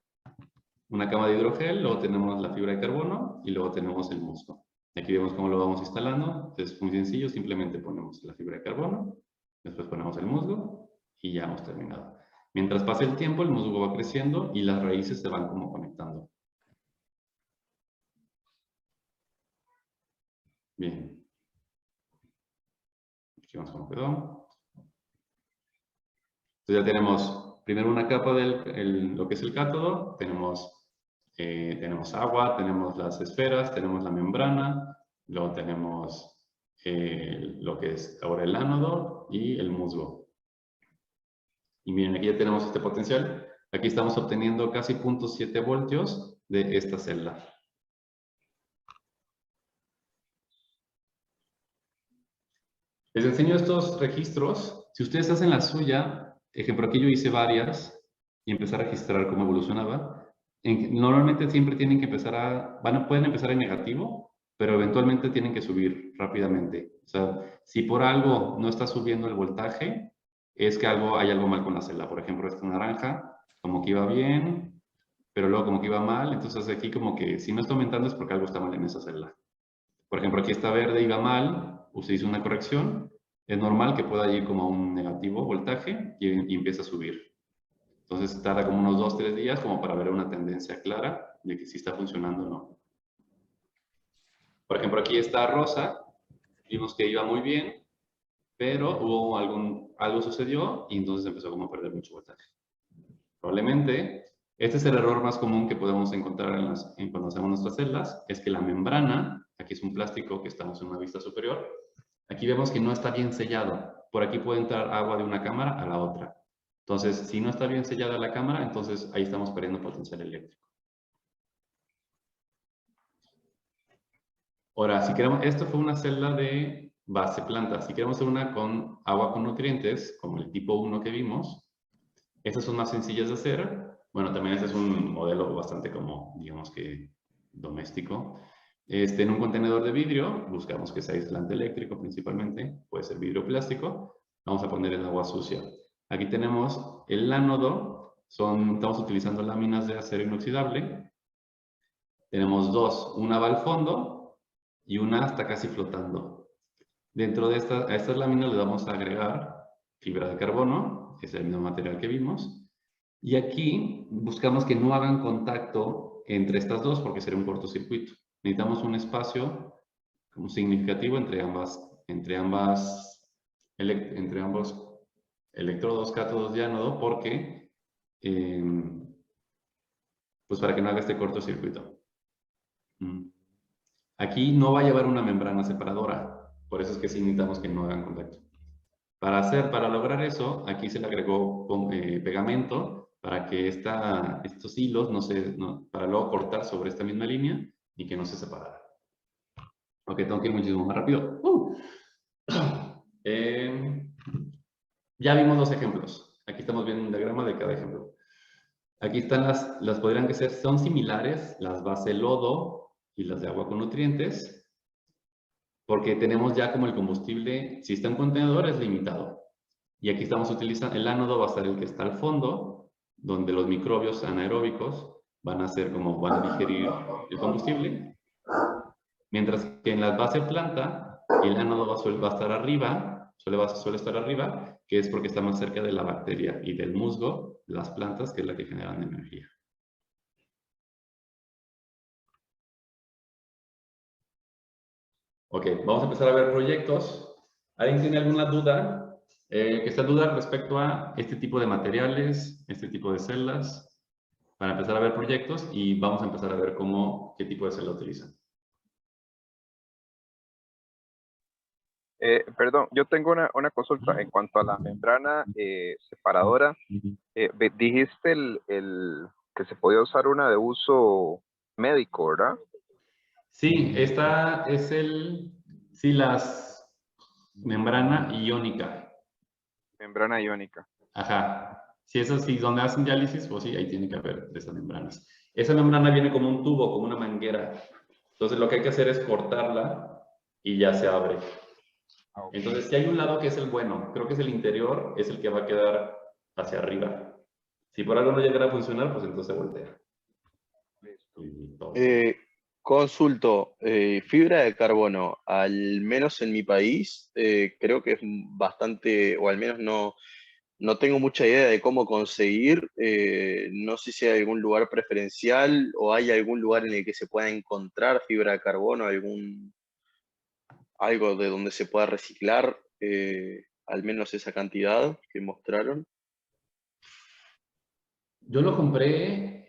una cama de hidrogel, luego tenemos la fibra de carbono y luego tenemos el musgo. Aquí vemos cómo lo vamos instalando. Es muy sencillo, simplemente ponemos la fibra de carbono, después ponemos el musgo y ya hemos terminado. Mientras pasa el tiempo, el musgo va creciendo y las raíces se van como conectando. Bien. Aquí vamos cómo quedó. Entonces ya tenemos primero una capa de lo que es el cátodo, tenemos agua, tenemos las esferas, tenemos la membrana, luego tenemos lo que es ahora el ánodo y el musgo. Y miren, aquí ya tenemos este potencial. Aquí estamos obteniendo casi 0.7 voltios de esta celda. Les enseño estos registros. Si ustedes hacen la suya, ejemplo, aquí yo hice varias y empecé a registrar cómo evolucionaba. Normalmente siempre tienen que empezar pueden empezar en negativo, pero eventualmente tienen que subir rápidamente. O sea, si por algo no está subiendo el voltaje, es que hay algo mal con la celda. Por ejemplo, esta naranja, como que iba bien, pero luego como que iba mal. Entonces aquí como que si no está aumentando es porque algo está mal en esa celda. Por ejemplo, aquí está verde, iba mal, usted hizo una corrección. Es normal que pueda ir como a un negativo voltaje y empieza a subir. Entonces tarda como unos 2-3 días como para ver una tendencia clara de que sí está funcionando o no. Por ejemplo, aquí está rosa, vimos que iba muy bien, pero hubo algo sucedió y entonces empezó como a perder mucho voltaje. Probablemente, este es el error más común que podemos encontrar cuando hacemos nuestras celdas, es que la membrana, aquí es un plástico que estamos en una vista superior, aquí vemos que no está bien sellado. Por aquí puede entrar agua de una cámara a la otra. Entonces, si no está bien sellada la cámara, entonces ahí estamos perdiendo potencial eléctrico. Ahora, si queremos, esto fue una celda de base planta. Si queremos hacer una con agua con nutrientes, como el tipo 1 que vimos, estas son más sencillas de hacer. Bueno, también este es un modelo bastante como, digamos que, doméstico. En un contenedor de vidrio, buscamos que sea aislante eléctrico principalmente, puede ser vidrio plástico. Vamos a poner el agua sucia. Aquí tenemos el ánodo, estamos utilizando láminas de acero inoxidable. Tenemos dos, una va al fondo y una está casi flotando. Dentro de a estas láminas le vamos a agregar fibra de carbono, que es el mismo material que vimos. Y aquí buscamos que no hagan contacto entre estas dos porque sería un cortocircuito. Necesitamos un espacio como significativo entre ambos electrodos, cátodos y ánodo porque pues para que no haga este cortocircuito. Aquí no va a llevar una membrana separadora, por eso es que sí necesitamos que no hagan contacto. Para lograr eso, aquí se le agregó pegamento para que estos hilos para luego cortar sobre esta misma línea y que no se separaran. Ok, tengo que ir muchísimo más rápido. Ya vimos dos ejemplos. Aquí estamos viendo un diagrama de cada ejemplo. Aquí están las podrían ser, son similares, las base lodo y las de agua con nutrientes, porque tenemos ya como el combustible, si está en contenedor es limitado. Y aquí estamos utilizando, el ánodo va a ser el que está al fondo, donde los microbios anaeróbicos van a digerir el combustible. Mientras que en la base planta, el ánodo va a estar arriba, suele estar arriba, que es porque está más cerca de la bacteria y del musgo, las plantas, que es la que generan energía. Ok, vamos a empezar a ver proyectos. ¿Alguien tiene alguna duda? Que sea duda respecto a este tipo de materiales, este tipo de celdas, para empezar a ver proyectos y vamos a empezar a ver qué tipo de celda utilizan. Perdón, yo tengo una consulta en cuanto a la membrana separadora. Dijiste que se podía usar una de uso médico, ¿verdad? Sí, esta es las membrana iónica. Membrana iónica. Ajá. Si es así, donde hacen diálisis, pues sí, ahí tiene que haber de esas membranas. Esa membrana viene como un tubo, como una manguera. Entonces lo que hay que hacer es cortarla y ya se abre. Entonces, si hay un lado que es el bueno, creo que es el interior, es el que va a quedar hacia arriba. Si por algo no llegara a funcionar, pues entonces se voltea. Consulto, fibra de carbono, al menos en mi país, creo que es bastante, o al menos no tengo mucha idea de cómo conseguir. No sé si hay algún lugar preferencial o hay algún lugar en el que se pueda encontrar fibra de carbono, algo de donde se pueda reciclar, al menos esa cantidad que mostraron. Yo lo compré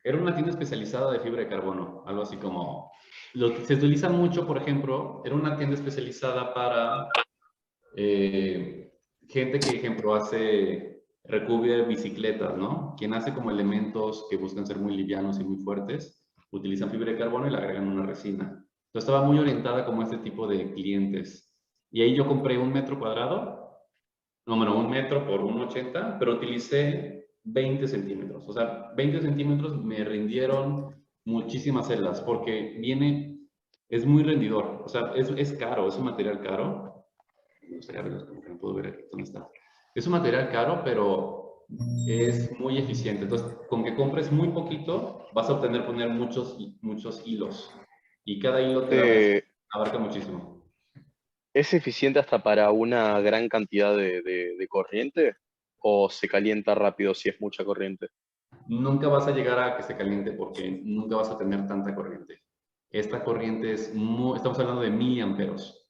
era una tienda especializada de fibra de carbono, algo así como, se utiliza mucho, por ejemplo, era una tienda especializada para gente que, ejemplo, recubre bicicletas, ¿no? Quien hace como elementos que buscan ser muy livianos y muy fuertes, utilizan fibra de carbono y le agregan una resina. Entonces estaba muy orientada como a este tipo de clientes. Y ahí yo compré 1 metro cuadrado, no, bueno, 1 metro por 1,80, pero utilicé 20 centímetros. O sea, 20 centímetros me rindieron muchísimas celdas porque es muy rendidor. O sea, es caro, es un material caro. Me gustaría verlos, como que no puedo ver aquí dónde está. Es un material caro, pero es muy eficiente. Entonces, con que compres muy poquito, vas a poner muchos hilos. Y cada hilo abarca muchísimo. ¿Es eficiente hasta para una gran cantidad de corriente? ¿O se calienta rápido si es mucha corriente? Nunca vas a llegar a que se caliente porque nunca vas a tener tanta corriente. esta corriente es muy, estamos hablando de miliamperes.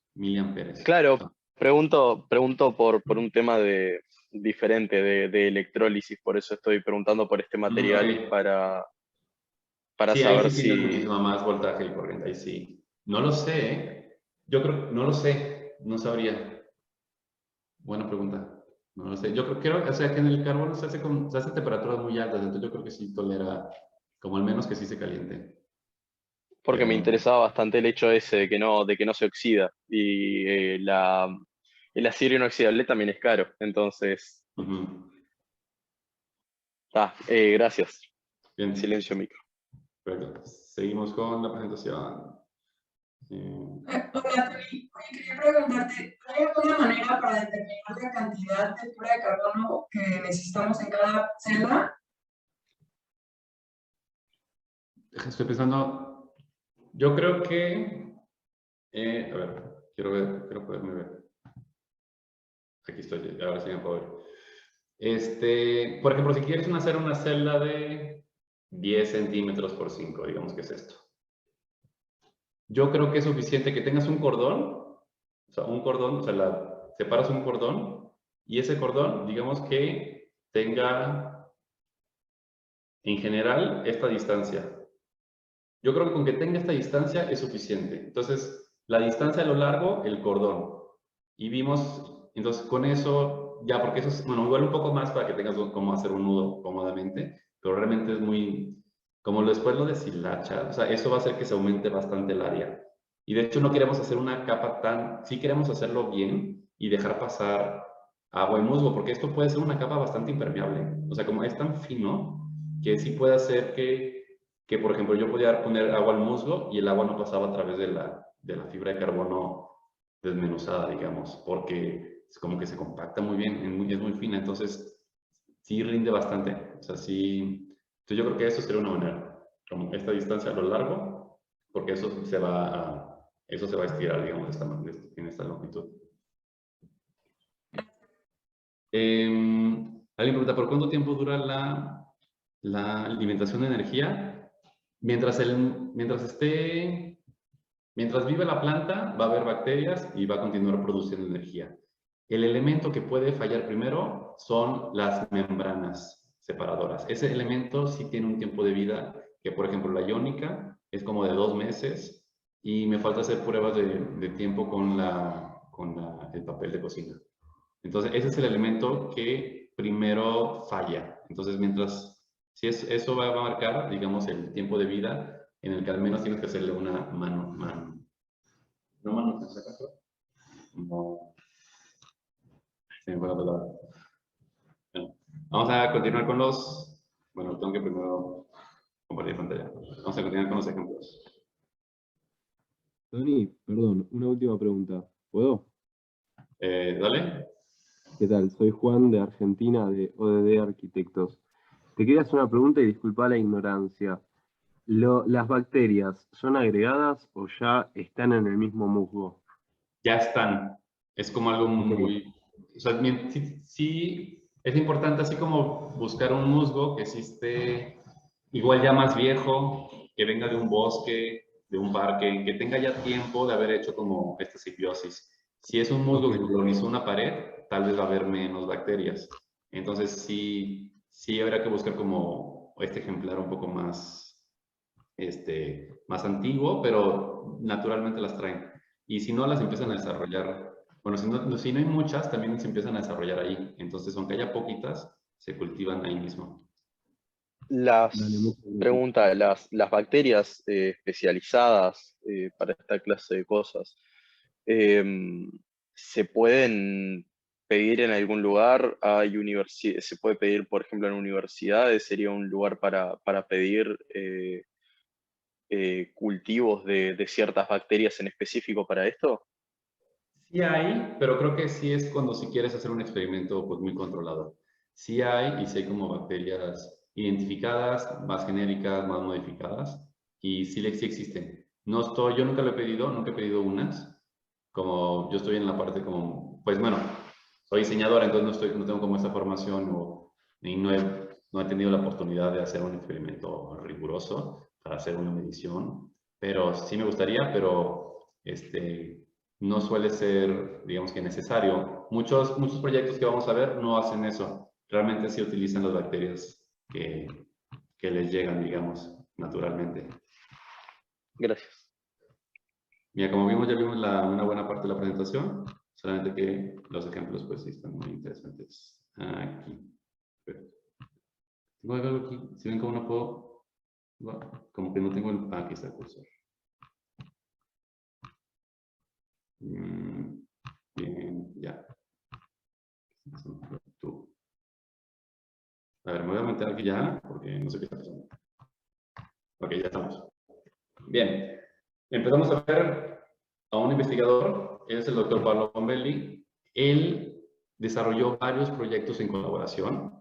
Claro, pregunto por un tema diferente de electrólisis, por eso estoy preguntando por este material Ok. para Sí, ahí saber sí tienes si... muchísimo más voltaje y corriente, ahí sí. No lo sé, ¿eh? Yo creo, no lo sé, no sabría. Buena pregunta. No lo sé. Yo creo, o sea, que en el carbono se hace a temperaturas muy altas, entonces yo creo que sí tolera, como al menos que sí se caliente. Porque me Pero, interesaba bastante el hecho ese de que no se oxida. Y el acero inoxidable también es caro. Entonces, ujú. gracias. Bien, Silencio micro. perfecto. Seguimos con la presentación. Hola, Tony. Oye, quería preguntarte, ¿hay alguna manera para determinar la cantidad de fibra de carbono que necesitamos en cada celda? Estoy pensando, yo creo que, a ver, quiero poderme ver. Aquí estoy, ahora sí me puedo ver. Por ejemplo, si quieres hacer una celda de 10 centímetros por 5, digamos que es esto. Yo creo que es suficiente que tengas un cordón, separas un cordón y ese cordón, digamos que tenga en general esta distancia. Yo creo que con que tenga esta distancia es suficiente. Entonces, la distancia a lo largo, el cordón. Y vimos, entonces con eso, ya porque eso es, bueno, igual un poco más para que tengas cómo hacer un nudo cómodamente, pero realmente es muy, como después lo deshilacha, o sea, eso va a hacer que se aumente bastante el área. Y de hecho no queremos hacer una capa sí queremos hacerlo bien y dejar pasar agua y musgo, porque esto puede ser una capa bastante impermeable. O sea, como es tan fino que sí puede hacer que por ejemplo, yo podía poner agua al musgo y el agua no pasaba a través de la fibra de carbono desmenuzada, digamos, porque es como que se compacta muy bien, es muy fina, entonces sí rinde bastante. O sea, sí. Entonces yo creo que eso sería una manera, como esta distancia a lo largo, porque eso se va a estirar, digamos, en esta longitud. Alguien pregunta, ¿por cuánto tiempo dura la alimentación de energía? Mientras vive la planta, va a haber bacterias y va a continuar produciendo energía. El elemento que puede fallar primero son las membranas separadoras. Ese elemento sí tiene un tiempo de vida que, por ejemplo, la iónica es como de 2 meses y me falta hacer pruebas de tiempo con el papel de cocina. Entonces, ese es el elemento que primero falla. Entonces, eso va a marcar, digamos, el tiempo de vida en el que al menos tienes que hacerle una no manutención, no, se me fue la palabra. Bueno, vamos a continuar bueno, tengo que primero compartir pantalla. Vamos a continuar con los ejemplos. Tony, perdón, una última pregunta. ¿Puedo? Dale. ¿Qué tal? Soy Juan de Argentina, de ODD Arquitectos. Te quería hacer una pregunta y disculpa la ignorancia. ¿Las bacterias son agregadas o ya están en el mismo musgo? Ya están. Es como algo Ok. muy... O sea, sí, es importante así como buscar un musgo que sí esté igual ya más viejo, que venga de un bosque, de un parque, que tenga ya tiempo de haber hecho como esta simbiosis. Si es un musgo Ok. que colonizó una pared, tal vez va a haber menos bacterias. Entonces sí habrá que buscar como este ejemplar un poco más antiguo, pero naturalmente las traen. Y si no, las empiezan a desarrollar. Bueno, si no hay muchas, también se empiezan a desarrollar ahí. Entonces, aunque haya poquitas, se cultivan ahí mismo. Dale, muchas gracias. Las bacterias especializadas para esta clase de cosas, ¿se pueden pedir en algún lugar? ¿Se puede pedir, por ejemplo, en universidades? ¿Sería un lugar para pedir cultivos de ciertas bacterias en específico para esto? Sí hay, pero creo que sí es cuando si quieres hacer un experimento pues, muy controlado. Sí hay, y sí hay como bacterias identificadas, más genéricas, más modificadas, y sí existen. Yo nunca lo he pedido, nunca he pedido unas, como yo estoy en la parte como, pues bueno, soy diseñadora, entonces no tengo como esa formación y no he tenido la oportunidad de hacer un experimento riguroso para hacer una medición, pero sí me gustaría, pero no suele ser, digamos que necesario. Muchos proyectos que vamos a ver no hacen eso. Realmente sí utilizan las bacterias que les llegan, digamos, naturalmente. Gracias. Mira, como vimos, ya vimos una buena parte de la presentación, solamente que los ejemplos pues sí están muy interesantes. Aquí. Tengo algo aquí, si ven cómo no puedo, como que no tengo el, aquí está el cursor. Bien, ya. A ver, me voy a meter aquí ya, porque no sé qué está pasando. Ok, ya estamos. Bien, empezamos a ver a un investigador, él es el doctor Pablo Bombelli. Él desarrolló varios proyectos en colaboración.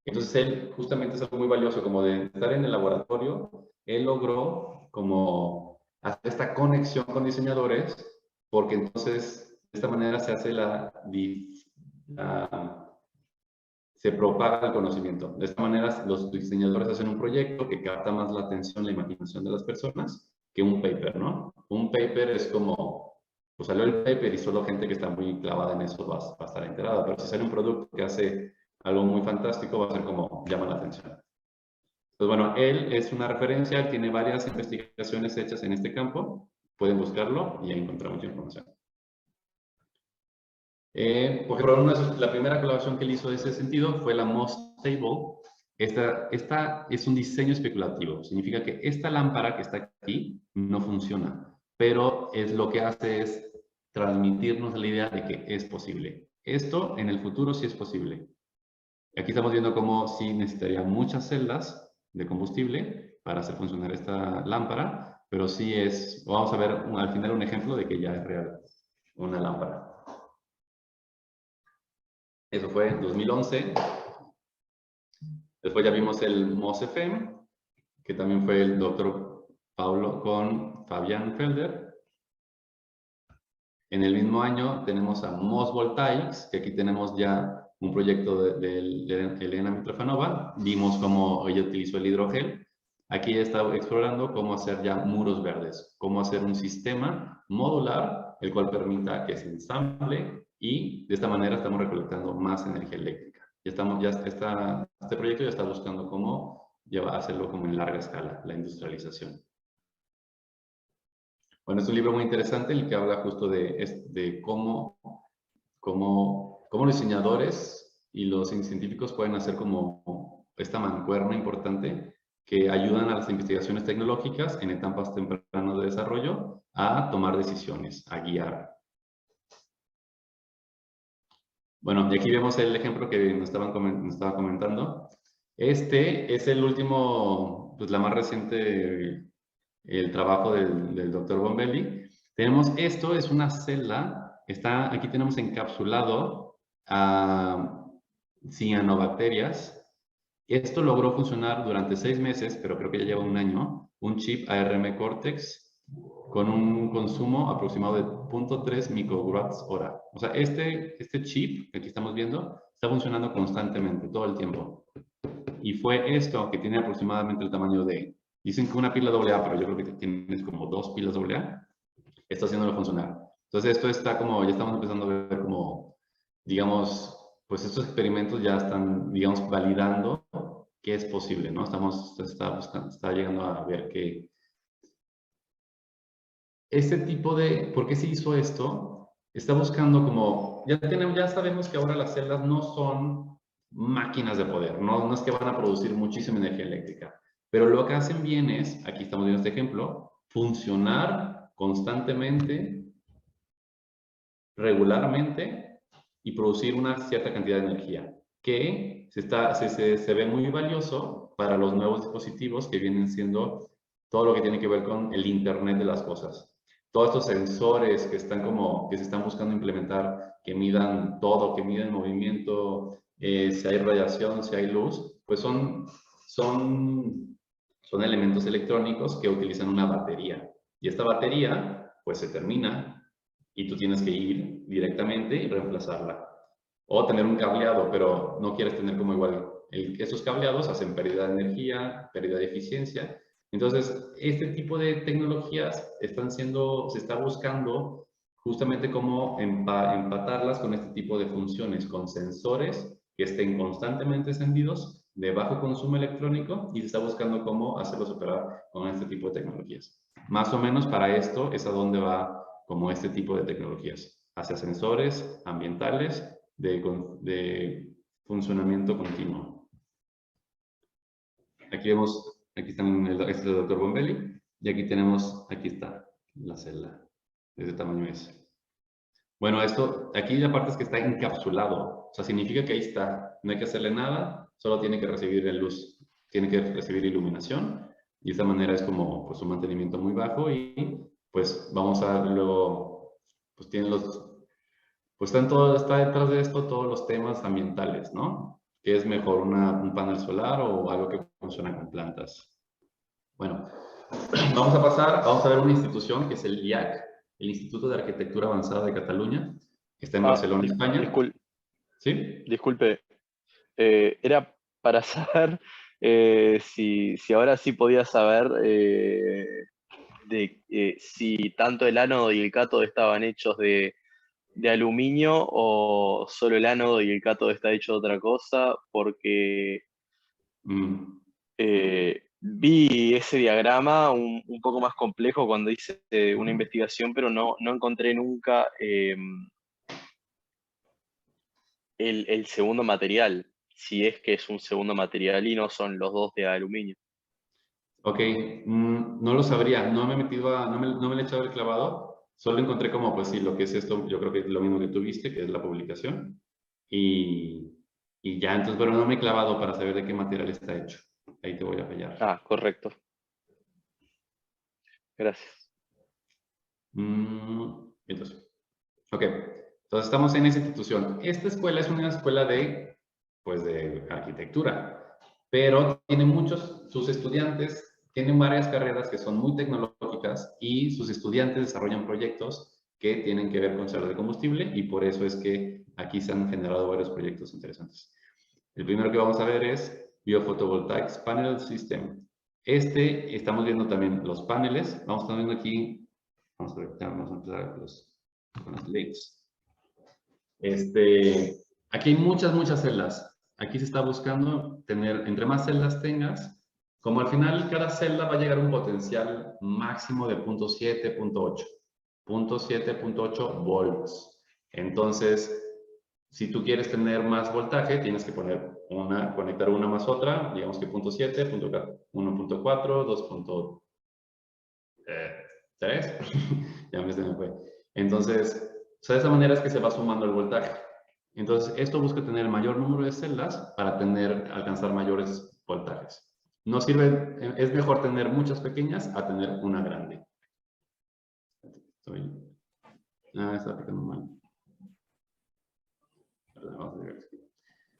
Entonces él justamente es algo muy valioso, como de estar en el laboratorio, él logró como hacer esta conexión con diseñadores, porque entonces de esta manera se hace se propaga el conocimiento. De esta manera los diseñadores hacen un proyecto que capta más la atención, la imaginación de las personas que un paper, ¿no? Un paper es como, pues salió el paper y solo gente que está muy clavada en eso va a estar enterada, pero si sale un producto que hace algo muy fantástico va a ser como llama la atención. Pues bueno, él es una referencia, él tiene varias investigaciones hechas en este campo, pueden buscarlo y ahí encontrar mucha información. Por ejemplo, la primera colaboración que él hizo en ese sentido fue la Moss Table. Esta es un diseño especulativo, significa que esta lámpara que está aquí no funciona, pero lo que hace es transmitirnos la idea de que es posible. Esto en el futuro sí es posible. Aquí estamos viendo cómo sí necesitaría muchas celdas de combustible para hacer funcionar esta lámpara, pero sí vamos a ver al final un ejemplo de que ya es real una lámpara. Eso fue en 2011. Después ya vimos el MOSFEM, que también fue el doctor Paulo con Fabian Felder. En el mismo año tenemos a MOS Voltaics, que aquí tenemos ya un proyecto de Elena Mitrofanova. Vimos cómo ella utilizó el hidrogel. Aquí está explorando cómo hacer ya muros verdes, cómo hacer un sistema modular, el cual permita que se ensamble y de esta manera estamos recolectando más energía eléctrica. Este proyecto ya está buscando cómo hacerlo como en larga escala, la industrialización. Bueno, es un libro muy interesante el que habla justo de cómo los diseñadores y los científicos pueden hacer como esta mancuerna importante que ayudan a las investigaciones tecnológicas en etapas tempranas de desarrollo a tomar decisiones, a guiar. Bueno, y aquí vemos el ejemplo que nos estaba comentando. Este es el último, pues la más reciente, el trabajo del doctor Bombelli. Tenemos esto, es una celda, aquí tenemos encapsulado a cianobacterias. Esto logró funcionar durante 6 meses, pero creo que ya lleva un año, un chip ARM Cortex con un consumo aproximado de 0.3 microwatts hora. O sea, este chip que aquí estamos viendo está funcionando constantemente, todo el tiempo. Y fue esto que tiene aproximadamente el tamaño de, dicen que una pila AA, pero yo creo que tienes como 2 pilas AA, está haciéndolo funcionar. Entonces esto está como, ya estamos empezando a ver como, digamos, pues estos experimentos ya están, digamos, validando que es posible, ¿no? Está llegando a ver que este tipo de, ¿por qué se hizo esto? Está buscando como, ya sabemos que ahora las celdas no son máquinas de poder, no es que van a producir muchísima energía eléctrica, pero lo que hacen bien es, aquí estamos viendo este ejemplo, funcionar constantemente, regularmente y producir una cierta cantidad de energía que se ve muy valioso para los nuevos dispositivos que vienen siendo todo lo que tiene que ver con el Internet de las cosas. Todos estos sensores que se están buscando implementar, que midan todo, que midan movimiento, si hay radiación, si hay luz, pues son elementos electrónicos que utilizan una batería. Y esta batería, pues se termina y tú tienes que ir directamente y reemplazarla. O tener un cableado, pero no quieres tener como igual. Esos cableados hacen pérdida de energía, pérdida de eficiencia. Entonces, este tipo de tecnologías se está buscando justamente cómo empatarlas con este tipo de funciones, con sensores que estén constantemente encendidos, de bajo consumo electrónico, y se está buscando cómo hacerlos operar con este tipo de tecnologías. Más o menos para esto es a donde va como este tipo de tecnologías, hacia sensores ambientales de funcionamiento continuo. Aquí vemos, aquí están este es el doctor Bombelli, y aquí tenemos, aquí está la celda, de ese tamaño es. Bueno, esto, aquí la parte es que está encapsulado, o sea, significa que ahí está, no hay que hacerle nada, solo tiene que recibir luz, tiene que recibir iluminación, y de esta manera es como pues, un mantenimiento muy bajo, y pues vamos a luego, pues tienen pues está detrás de esto todos los temas ambientales, ¿no? ¿Qué es mejor, un panel solar o algo que funciona con plantas? Bueno, vamos a ver una institución que es el IAC, el Instituto de Arquitectura Avanzada de Cataluña, que está en Barcelona, España. ¿Sí? Disculpe, era para saber si ahora sí podía saber si tanto el ánodo y el cátodo estaban hechos de aluminio o solo el ánodo y el cátodo está hecho de otra cosa, porque vi ese diagrama un poco más complejo cuando hice una investigación, pero no encontré nunca el segundo material, si es que es un segundo material y no son los dos de aluminio. Ok, no lo sabría, no me he metido no me le he echado el clavado, solo encontré como, pues sí, lo que es esto, yo creo que es lo mismo que tú viste, que es la publicación, y ya, entonces, pero no me he clavado para saber de qué material está hecho, ahí te voy a fallar. Ah, correcto. Gracias. Entonces, ok, entonces estamos en esa institución. Esta escuela es una escuela pues de arquitectura, pero tiene sus estudiantes tienen varias carreras que son muy tecnológicas y sus estudiantes desarrollan proyectos que tienen que ver con celdas de combustible y por eso es que aquí se han generado varios proyectos interesantes. El primero que vamos a ver es Biofotovoltaics Panel System. Estamos viendo también los paneles. Vamos a estar viendo aquí, vamos a empezar con los links. Aquí hay muchas celdas. Aquí se está buscando tener, entre más celdas tengas, como al final cada celda va a llegar a un potencial máximo de 0.7, 0.8. 0.7, 0.8 volts. Entonces, si tú quieres tener más voltaje, tienes que conectar una más otra, digamos que 0.7, 1.4, 2.3. Ya se me fue. Entonces, de esa manera es que se va sumando el voltaje. Entonces, esto busca tener el mayor número de celdas para alcanzar mayores voltajes. No sirve, es mejor tener muchas pequeñas a tener una grande. Está aplicando mal.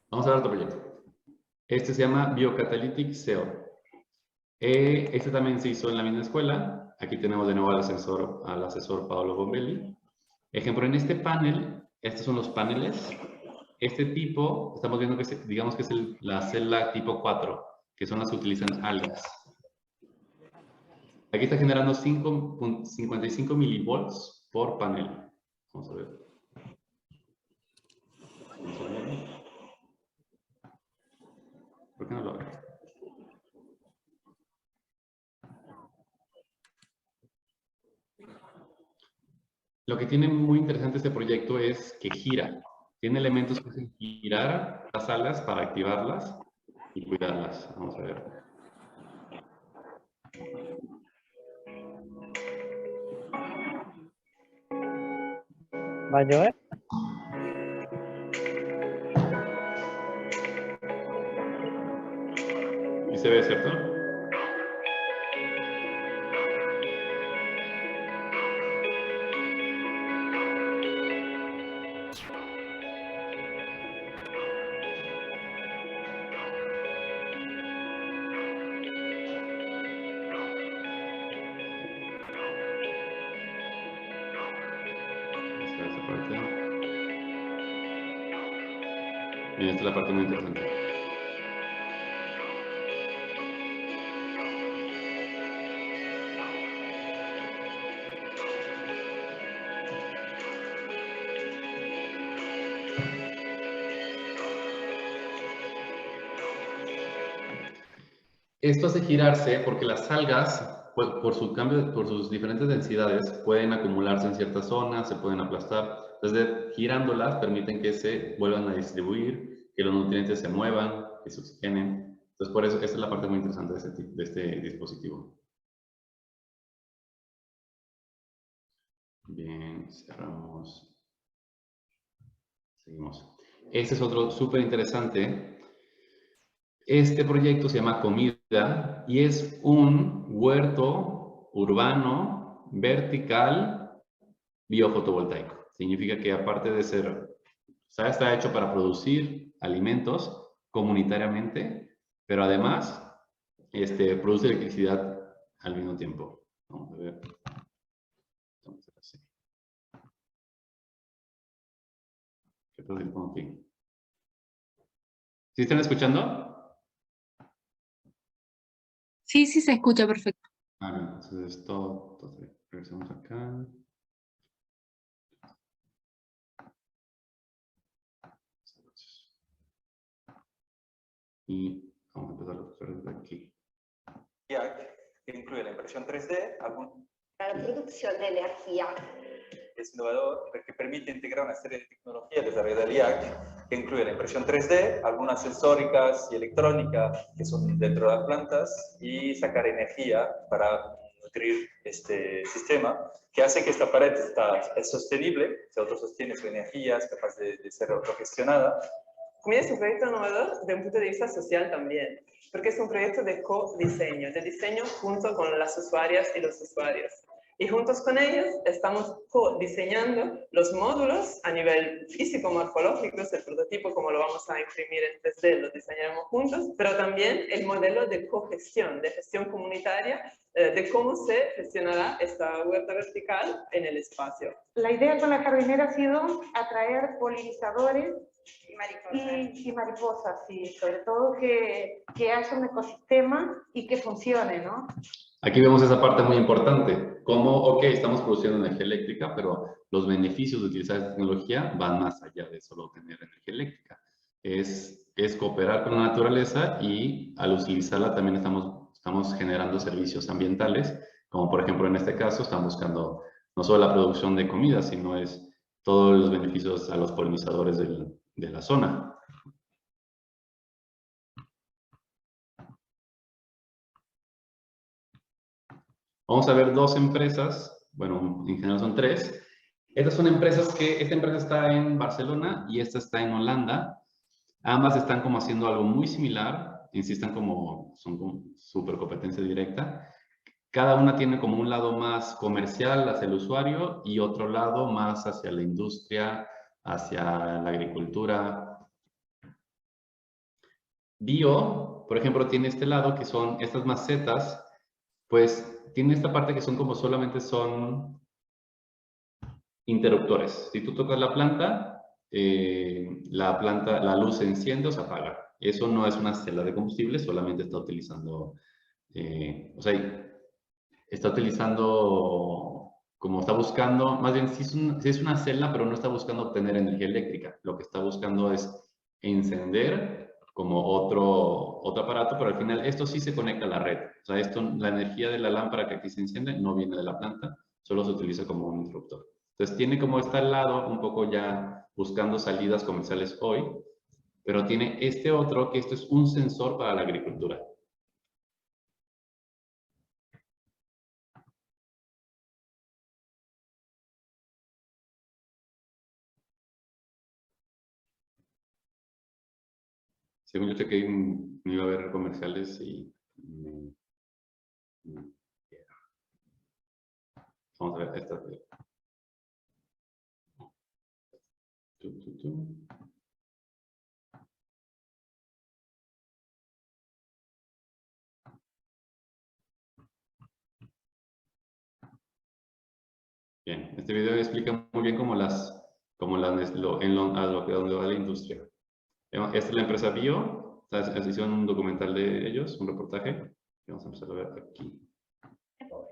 Vamos a ver otro proyecto. Este se llama Biocatalytic Cell. Este también se hizo en la misma escuela. Aquí tenemos de nuevo al asesor Paolo Bombelli. Ejemplo, en este panel, estos son los paneles. Este tipo, estamos viendo que digamos que es la celda tipo 4, que son las que utilizan algas. Aquí está generando 55 milivolts por panel. Vamos a ver. ¿Por qué no lo veo? Lo que tiene muy interesante este proyecto es que gira. Tiene elementos que hacen girar las algas para activarlas y cuidarlas. Vamos a ver. ¿Va a llover? Y se ve, ¿cierto? Bien, esta es la parte muy interesante. Esto hace girarse porque las algas, por su cambio, por sus diferentes densidades, pueden acumularse en ciertas zonas, se pueden aplastar. Entonces, girándolas permiten que se vuelvan a distribuir, que los nutrientes se muevan, que se oxigenen. Entonces, por eso, esa es la parte muy interesante de este dispositivo. Bien, cerramos. Seguimos. Este es otro súper interesante. Este proyecto se llama Comida y es un huerto urbano vertical biofotovoltaico. Significa que aparte de ser, o sea, está hecho para producir alimentos comunitariamente, pero además produce electricidad al mismo tiempo. Vamos a ver. Vamos a ver así. ¿Qué tal si pongo aquí? ¿Sí están escuchando? Sí, sí, se escucha perfecto. Entonces esto, regresamos acá. Y vamos a empezar a buscar desde aquí. Que incluye la impresión 3D, Para la producción de energía. es innovador porque permite integrar una serie de tecnologías desarrolladas del IAC, que incluye la impresión 3D, algunas sensóricas y electrónicas que son dentro de las plantas, y sacar energía para nutrir este sistema, que hace que esta pared es sostenible, se autosostiene su energía, es capaz de ser autogestionada. Comida es un proyecto innovador desde un punto de vista social también, porque es un proyecto de co-diseño, de diseño junto con las usuarias y los usuarios. Y juntos con ellos estamos co-diseñando los módulos a nivel físico-morfológico, el prototipo como lo vamos a imprimir en 3D, lo diseñaremos juntos, pero también el modelo de cogestión, de gestión comunitaria, de cómo se gestionará esta huerta vertical en el espacio. La idea con la jardinera ha sido atraer polinizadores y mariposas, y sobre todo que haya un ecosistema y que funcione, ¿no? Aquí vemos esa parte muy importante, como, ok, estamos produciendo energía eléctrica, pero los beneficios de utilizar esta tecnología van más allá de solo tener energía eléctrica. Es cooperar con la naturaleza y al utilizarla también estamos generando servicios ambientales, como por ejemplo en este caso están buscando no solo la producción de comida, sino es todos los beneficios a los polinizadores de la zona. Vamos a ver dos empresas, bueno, en general son tres. Estas son empresas esta empresa está en Barcelona y esta está en Holanda. Ambas están como haciendo algo muy similar, son como súper competencia directa. Cada una tiene como un lado más comercial hacia el usuario y otro lado más hacia la industria, hacia la agricultura. Bio, por ejemplo, tiene este lado que son estas macetas, pues tiene esta parte que son como solamente son interruptores. Si tú tocas la planta, la luz se enciende o se apaga. Eso no es una celda de combustible, solamente está utilizando, o sea, está utilizando, como está buscando, más bien sí es una celda, pero no está buscando obtener energía eléctrica. Lo que está buscando es encender como otro aparato, pero al final esto sí se conecta a la red. O sea, la energía de la lámpara que aquí se enciende no viene de la planta, solo se utiliza como un interruptor. Entonces tiene como está al lado, un poco ya buscando salidas comerciales hoy, pero tiene este otro, que esto es un sensor para la agricultura. Según yo chequé, no iba a haber comerciales y... Vamos a ver esta. Bien, este video explica muy bien donde va la industria. Esta es la empresa Bio, hicieron un documental de ellos, un reportaje. Vamos a empezar a ver aquí.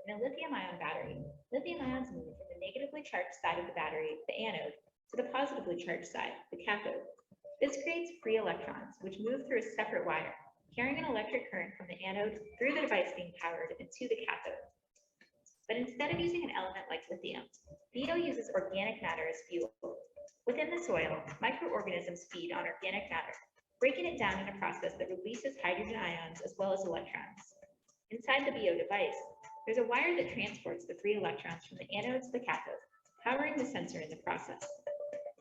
In a lithium-ion battery, lithium ions move from the negatively charged side of the battery, the anode, to the positively charged side, the cathode. This creates free electrons, which move through a separate wire. carrying an electric current from the anode through the device being powered and to the cathode. But instead of using an element like lithium, Theo uses organic matter as fuel. Within the soil, microorganisms feed on organic matter, breaking it down in a process that releases hydrogen ions as well as electrons. Inside the Theo device, there's a wire that transports the 3 electrons from the anode to the cathode, powering the sensor in the process.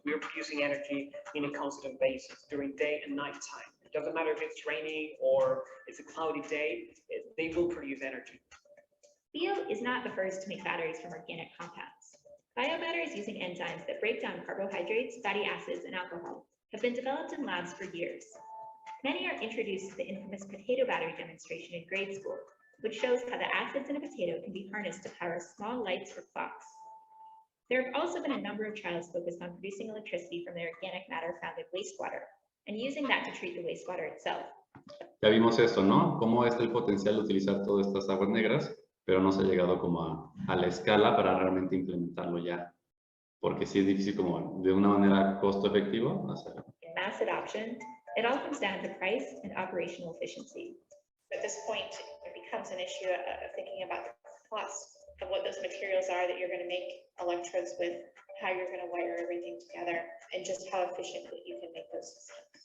We are producing energy in a constant basis during day and night time. It doesn't matter if it's raining or it's a cloudy day, they will produce energy. Theo is not the first to make batteries from organic compounds. Biobatteries using enzymes that break down carbohydrates, fatty acids, and alcohol have been developed in labs for years. Many are introduced to the infamous potato battery demonstration in grade school, which shows how the acids in a potato can be harnessed to power small lights or clocks. There have also been a number of trials focused on producing electricity from the organic matter found in wastewater and using that to treat the wastewater itself. Ya vimos esto, ¿no? Cómo está el potencial de utilizar todas estas aguas negras, pero no se ha llegado como a la escala para realmente implementarlo ya. Porque sí es difícil como de una manera costo efectivo hacerlo. In mass adoption, it all comes down to price and operational efficiency. At this point, it becomes an issue of thinking about the cost of what those materials are that you're going to make electrodes with, how you're going to wire everything together, and just how efficiently you can make those systems.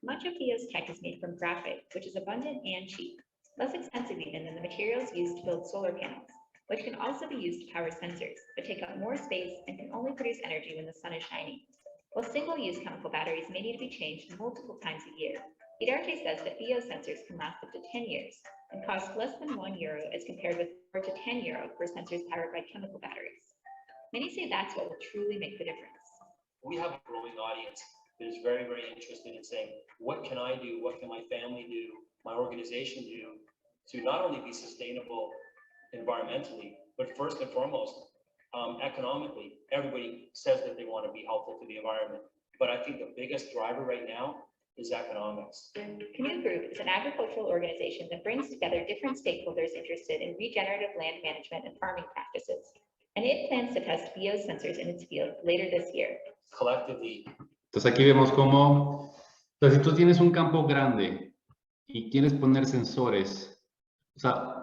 Much of Theo's tech is made from graphite, which is abundant and cheap, less expensive even than the materials used to build solar panels, which can also be used to power sensors, but take up more space and can only produce energy when the sun is shining. While single-use chemical batteries may need to be changed multiple times a year, Vidarte says that Theo sensors can last up to 10 years and cost less than €1 as compared with €4 to €10 for sensors powered by chemical batteries. Many say that's what will truly make the difference. We have a growing audience that is very, very interested in saying, what can I do? What can my family do? My organization do to not only be sustainable environmentally, but first and foremost, economically. Everybody says that they want to be helpful to the environment, but I think the biggest driver right now is economics. Canoe Group is an agricultural organization that brings together different stakeholders interested in regenerative land management and farming practices, and it plans to test Theo sensors in its field later this year. Collectively. Entonces aquí vemos cómo, o sea, si tú tienes un campo grande y quieres poner sensores, o sea,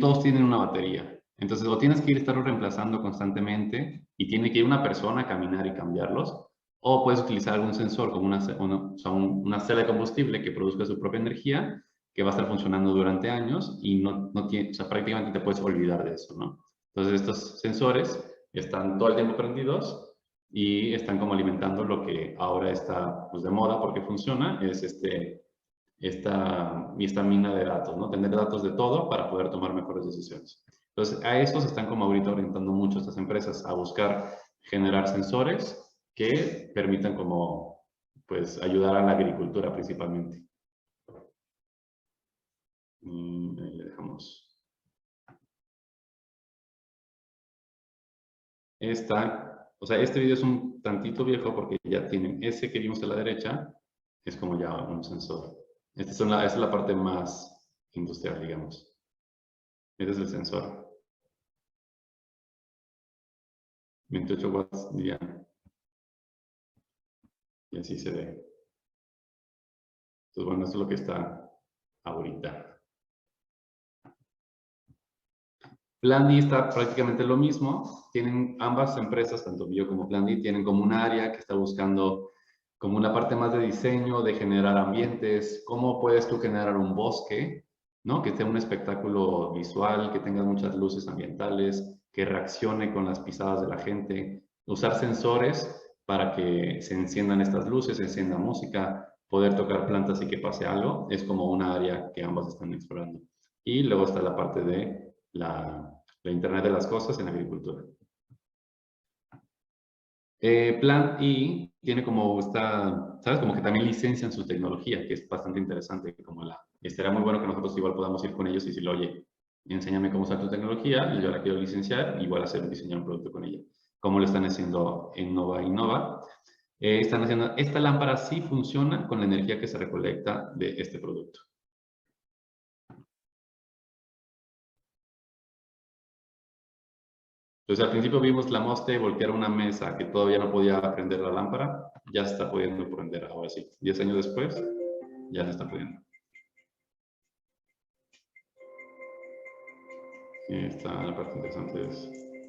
todos tienen una batería. Entonces, o tienes que estarlos reemplazando constantemente y tiene que ir una persona a caminar y cambiarlos, o puedes utilizar algún sensor como una celda de combustible que produzca su propia energía, que va a estar funcionando durante años y no tiene, o sea, prácticamente te puedes olvidar de eso, ¿no? Entonces, estos sensores están todo el tiempo prendidos y están como alimentando lo que ahora está pues, de moda porque funciona, es esta mina de datos, ¿no? Tener datos de todo para poder tomar mejores decisiones. Entonces, a eso se están como ahorita orientando mucho estas empresas, a buscar generar sensores que permitan como, pues, ayudar a la agricultura principalmente. Y ahí le dejamos. O sea, este video es un tantito viejo porque ya tienen ese que vimos a la derecha, es como ya un sensor. Esta es la parte más industrial, digamos. Este es el sensor. 28 watts ya. Y así se ve. Entonces, bueno, esto es lo que está ahorita. Plan D está prácticamente lo mismo. Tienen ambas empresas, tanto Bio como Plan D, tienen como un área que está buscando como una parte más de diseño, de generar ambientes. ¿Cómo puedes tú generar un bosque, ¿no? Que tenga un espectáculo visual, que tenga muchas luces ambientales, que reaccione con las pisadas de la gente. Usar sensores para que se enciendan estas luces, se encienda música, poder tocar plantas y que pase algo, es como una área que ambas están explorando. Y luego está la parte de la Internet de las cosas en agricultura. Plan E tiene como esta, ¿sabes? Como que también licencian su tecnología, que es bastante interesante. Como estaría muy bueno que nosotros igual podamos ir con ellos y decirle, oye, enséñame cómo usar tu tecnología, y yo la quiero licenciar, igual diseñar un producto con ella. Como lo están haciendo en Nova Innova. Están haciendo, esta lámpara sí funciona con la energía que se recolecta de este producto. Entonces, al principio vimos la Moste voltear una mesa que todavía no podía prender la lámpara. Ya se está pudiendo prender ahora sí. 10 años después, ya se está pudiendo. Y está la parte interesante.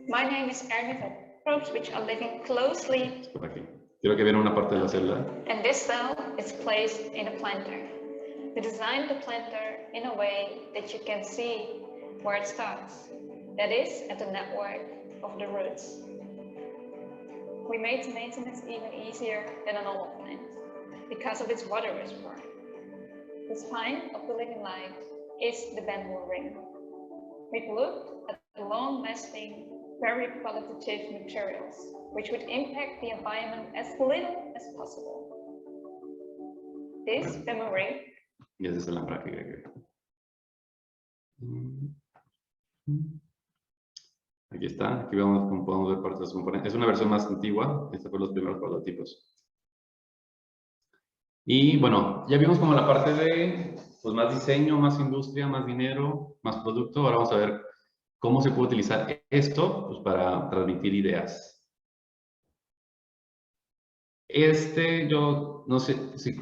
My name is Ernest. Probes which are living closely. Por aquí. Quiero que vean una parte de la celda. And this cell is placed in a planter. We designed the planter in a way that you can see where it starts. That is at the network of the roots. We made maintenance even easier than a normal plant because of its water reservoir. The spine of the living light is the bamboo ring. We've looked at the long-lasting, very qualitative materials, which would impact the environment as little as possible. This bamboo ring. Y esa es la práctica. Aquí está, aquí vemos cómo podemos ver partes de los componentes. Es una versión más antigua, estos fueron los primeros prototipos. Y bueno, ya vimos como la parte de pues, más diseño, más industria, más dinero, más producto. Ahora vamos a ver cómo se puede utilizar esto pues, para transmitir ideas. Yo no sé si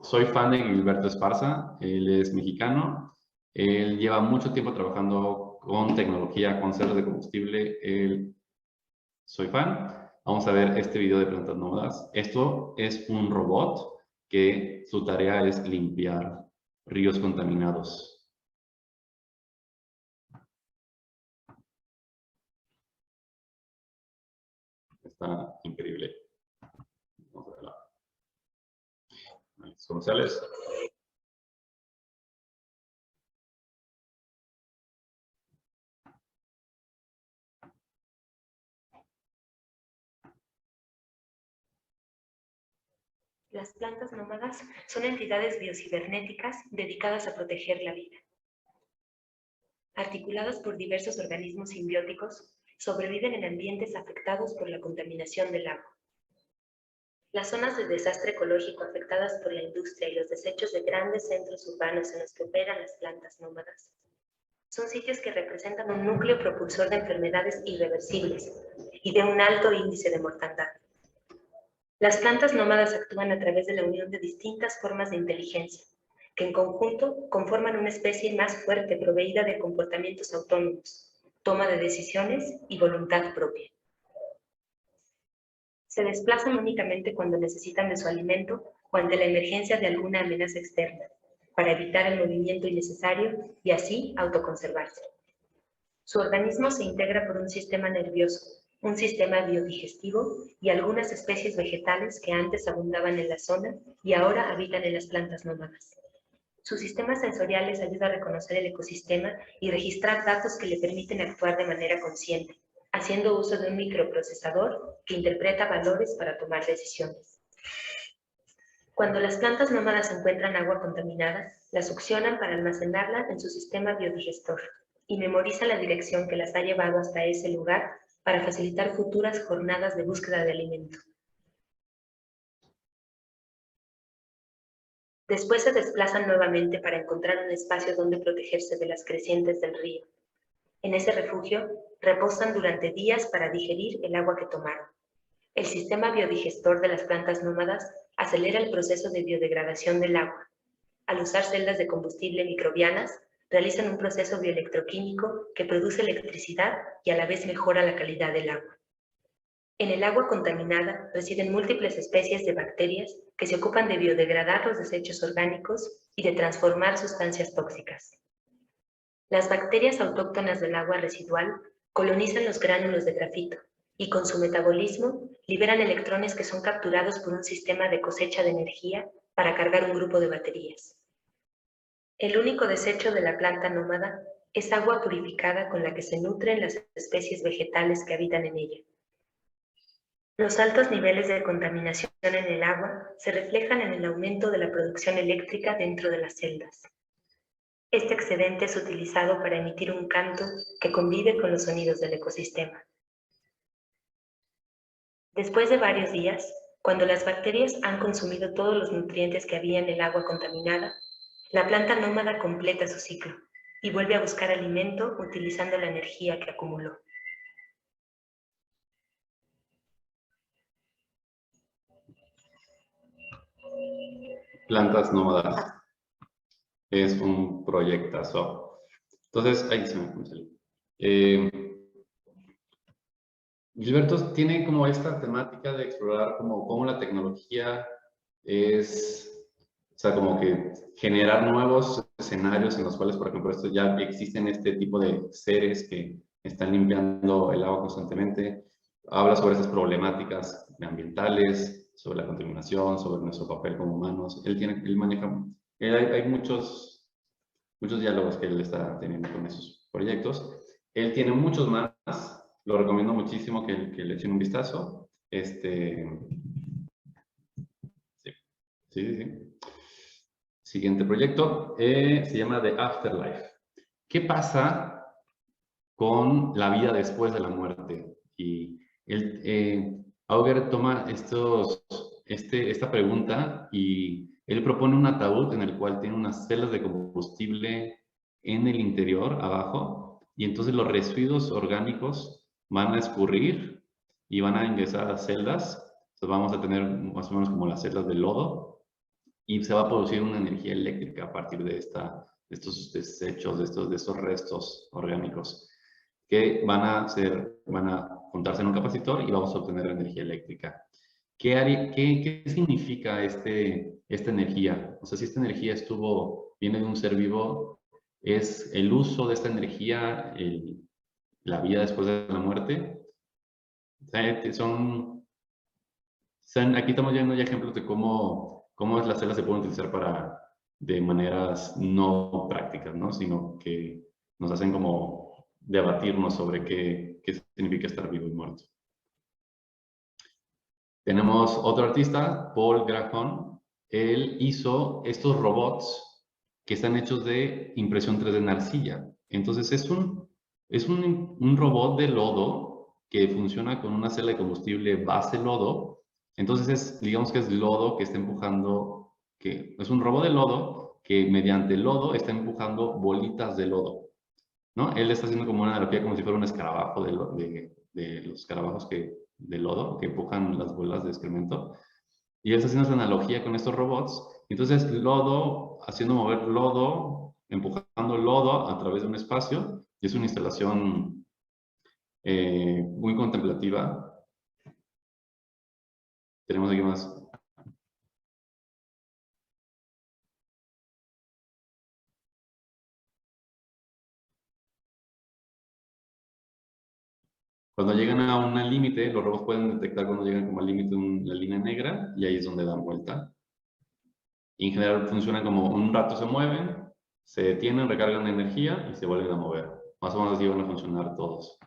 soy fan de Gilberto Esparza, él es mexicano, él lleva mucho tiempo trabajando con tecnología, con celdas de combustible, soy fan. Vamos a ver este video de plantas nómadas. Esto es un robot que su tarea es limpiar ríos contaminados. Está increíble. Vamos a verla. Los comerciales. Las plantas nómadas son entidades biocibernéticas dedicadas a proteger la vida. Articuladas por diversos organismos simbióticos, sobreviven en ambientes afectados por la contaminación del agua. Las zonas de desastre ecológico afectadas por la industria y los desechos de grandes centros urbanos en los que operan las plantas nómadas son sitios que representan un núcleo propulsor de enfermedades irreversibles y de un alto índice de mortandad. Las plantas nómadas actúan a través de la unión de distintas formas de inteligencia, que en conjunto conforman una especie más fuerte proveída de comportamientos autónomos, toma de decisiones y voluntad propia. Se desplazan únicamente cuando necesitan de su alimento o ante la emergencia de alguna amenaza externa, para evitar el movimiento innecesario y así autoconservarse. Su organismo se integra por un sistema nervioso, un sistema biodigestivo y algunas especies vegetales que antes abundaban en la zona y ahora habitan en las plantas nómadas. Su sistema sensorial les ayuda a reconocer el ecosistema y registrar datos que le permiten actuar de manera consciente, haciendo uso de un microprocesador que interpreta valores para tomar decisiones. Cuando las plantas nómadas encuentran agua contaminada, la succionan para almacenarla en su sistema biodigestor y memorizan la dirección que las ha llevado hasta ese lugar para facilitar futuras jornadas de búsqueda de alimento. Después se desplazan nuevamente para encontrar un espacio donde protegerse de las crecientes del río. En ese refugio, reposan durante días para digerir el agua que tomaron. El sistema biodigestor de las plantas nómadas acelera el proceso de biodegradación del agua. Al usar celdas de combustible microbianas, realizan un proceso bioelectroquímico que produce electricidad y a la vez mejora la calidad del agua. En el agua contaminada residen múltiples especies de bacterias que se ocupan de biodegradar los desechos orgánicos y de transformar sustancias tóxicas. Las bacterias autóctonas del agua residual colonizan los gránulos de grafito y con su metabolismo liberan electrones que son capturados por un sistema de cosecha de energía para cargar un grupo de baterías. El único desecho de la planta nómada es agua purificada con la que se nutren las especies vegetales que habitan en ella. Los altos niveles de contaminación en el agua se reflejan en el aumento de la producción eléctrica dentro de las celdas. Este excedente es utilizado para emitir un canto que convive con los sonidos del ecosistema. Después de varios días, cuando las bacterias han consumido todos los nutrientes que había en el agua contaminada, la planta nómada completa su ciclo y vuelve a buscar alimento utilizando la energía que acumuló. Plantas nómadas. Es un proyectazo. Entonces, ahí se me salió. Gilberto tiene como esta temática de explorar cómo la tecnología es, o sea, como que generar nuevos escenarios en los cuales, por ejemplo, ya existen este tipo de seres que están limpiando el agua constantemente. Habla sobre esas problemáticas ambientales, sobre la contaminación, sobre nuestro papel como humanos. Él maneja, hay muchos diálogos que él está teniendo con esos proyectos. Él tiene muchos más. Lo recomiendo muchísimo que le echen un vistazo. Sí. Siguiente proyecto se llama The Afterlife. ¿Qué pasa con la vida después de la muerte? Y Auger toma esta pregunta y él propone un ataúd en el cual tiene unas celdas de combustible en el interior, abajo, y entonces los residuos orgánicos van a escurrir y van a ingresar a las celdas. Entonces vamos a tener más o menos como las celdas de lodo y se va a producir una energía eléctrica a partir de estos desechos, de estos restos orgánicos que van a juntarse en un capacitor y vamos a obtener energía eléctrica. ¿Qué significa esta energía? O sea, si esta energía viene de un ser vivo, es el uso de esta energía, la vida después de la muerte. Aquí estamos viendo ya ejemplos de cómo las celdas se pueden utilizar de maneras no prácticas, ¿no? Sino que nos hacen como debatirnos sobre qué significa estar vivo y muerto. Tenemos otro artista, Paul Graham. Él hizo estos robots que están hechos de impresión 3D en arcilla. Entonces es un robot de lodo que funciona con una celda de combustible base lodo. Entonces digamos que es lodo que está empujando, que es un robot de lodo que mediante el lodo está empujando bolitas de lodo, ¿no? Él está haciendo como una analogía como si fuera un escarabajo de los escarabajos de lodo que empujan las bolas de excremento. Y él está haciendo esa analogía con estos robots. Entonces lodo, haciendo mover lodo, empujando lodo a través de un espacio. Y es una instalación muy contemplativa. Tenemos aquí más. Cuando llegan a un límite, los robots pueden detectar cuando llegan como al límite la línea negra y ahí es donde dan vuelta. Y en general funcionan como un rato se mueven, se detienen, recargan energía y se vuelven a mover. Más o menos así van a funcionar todos.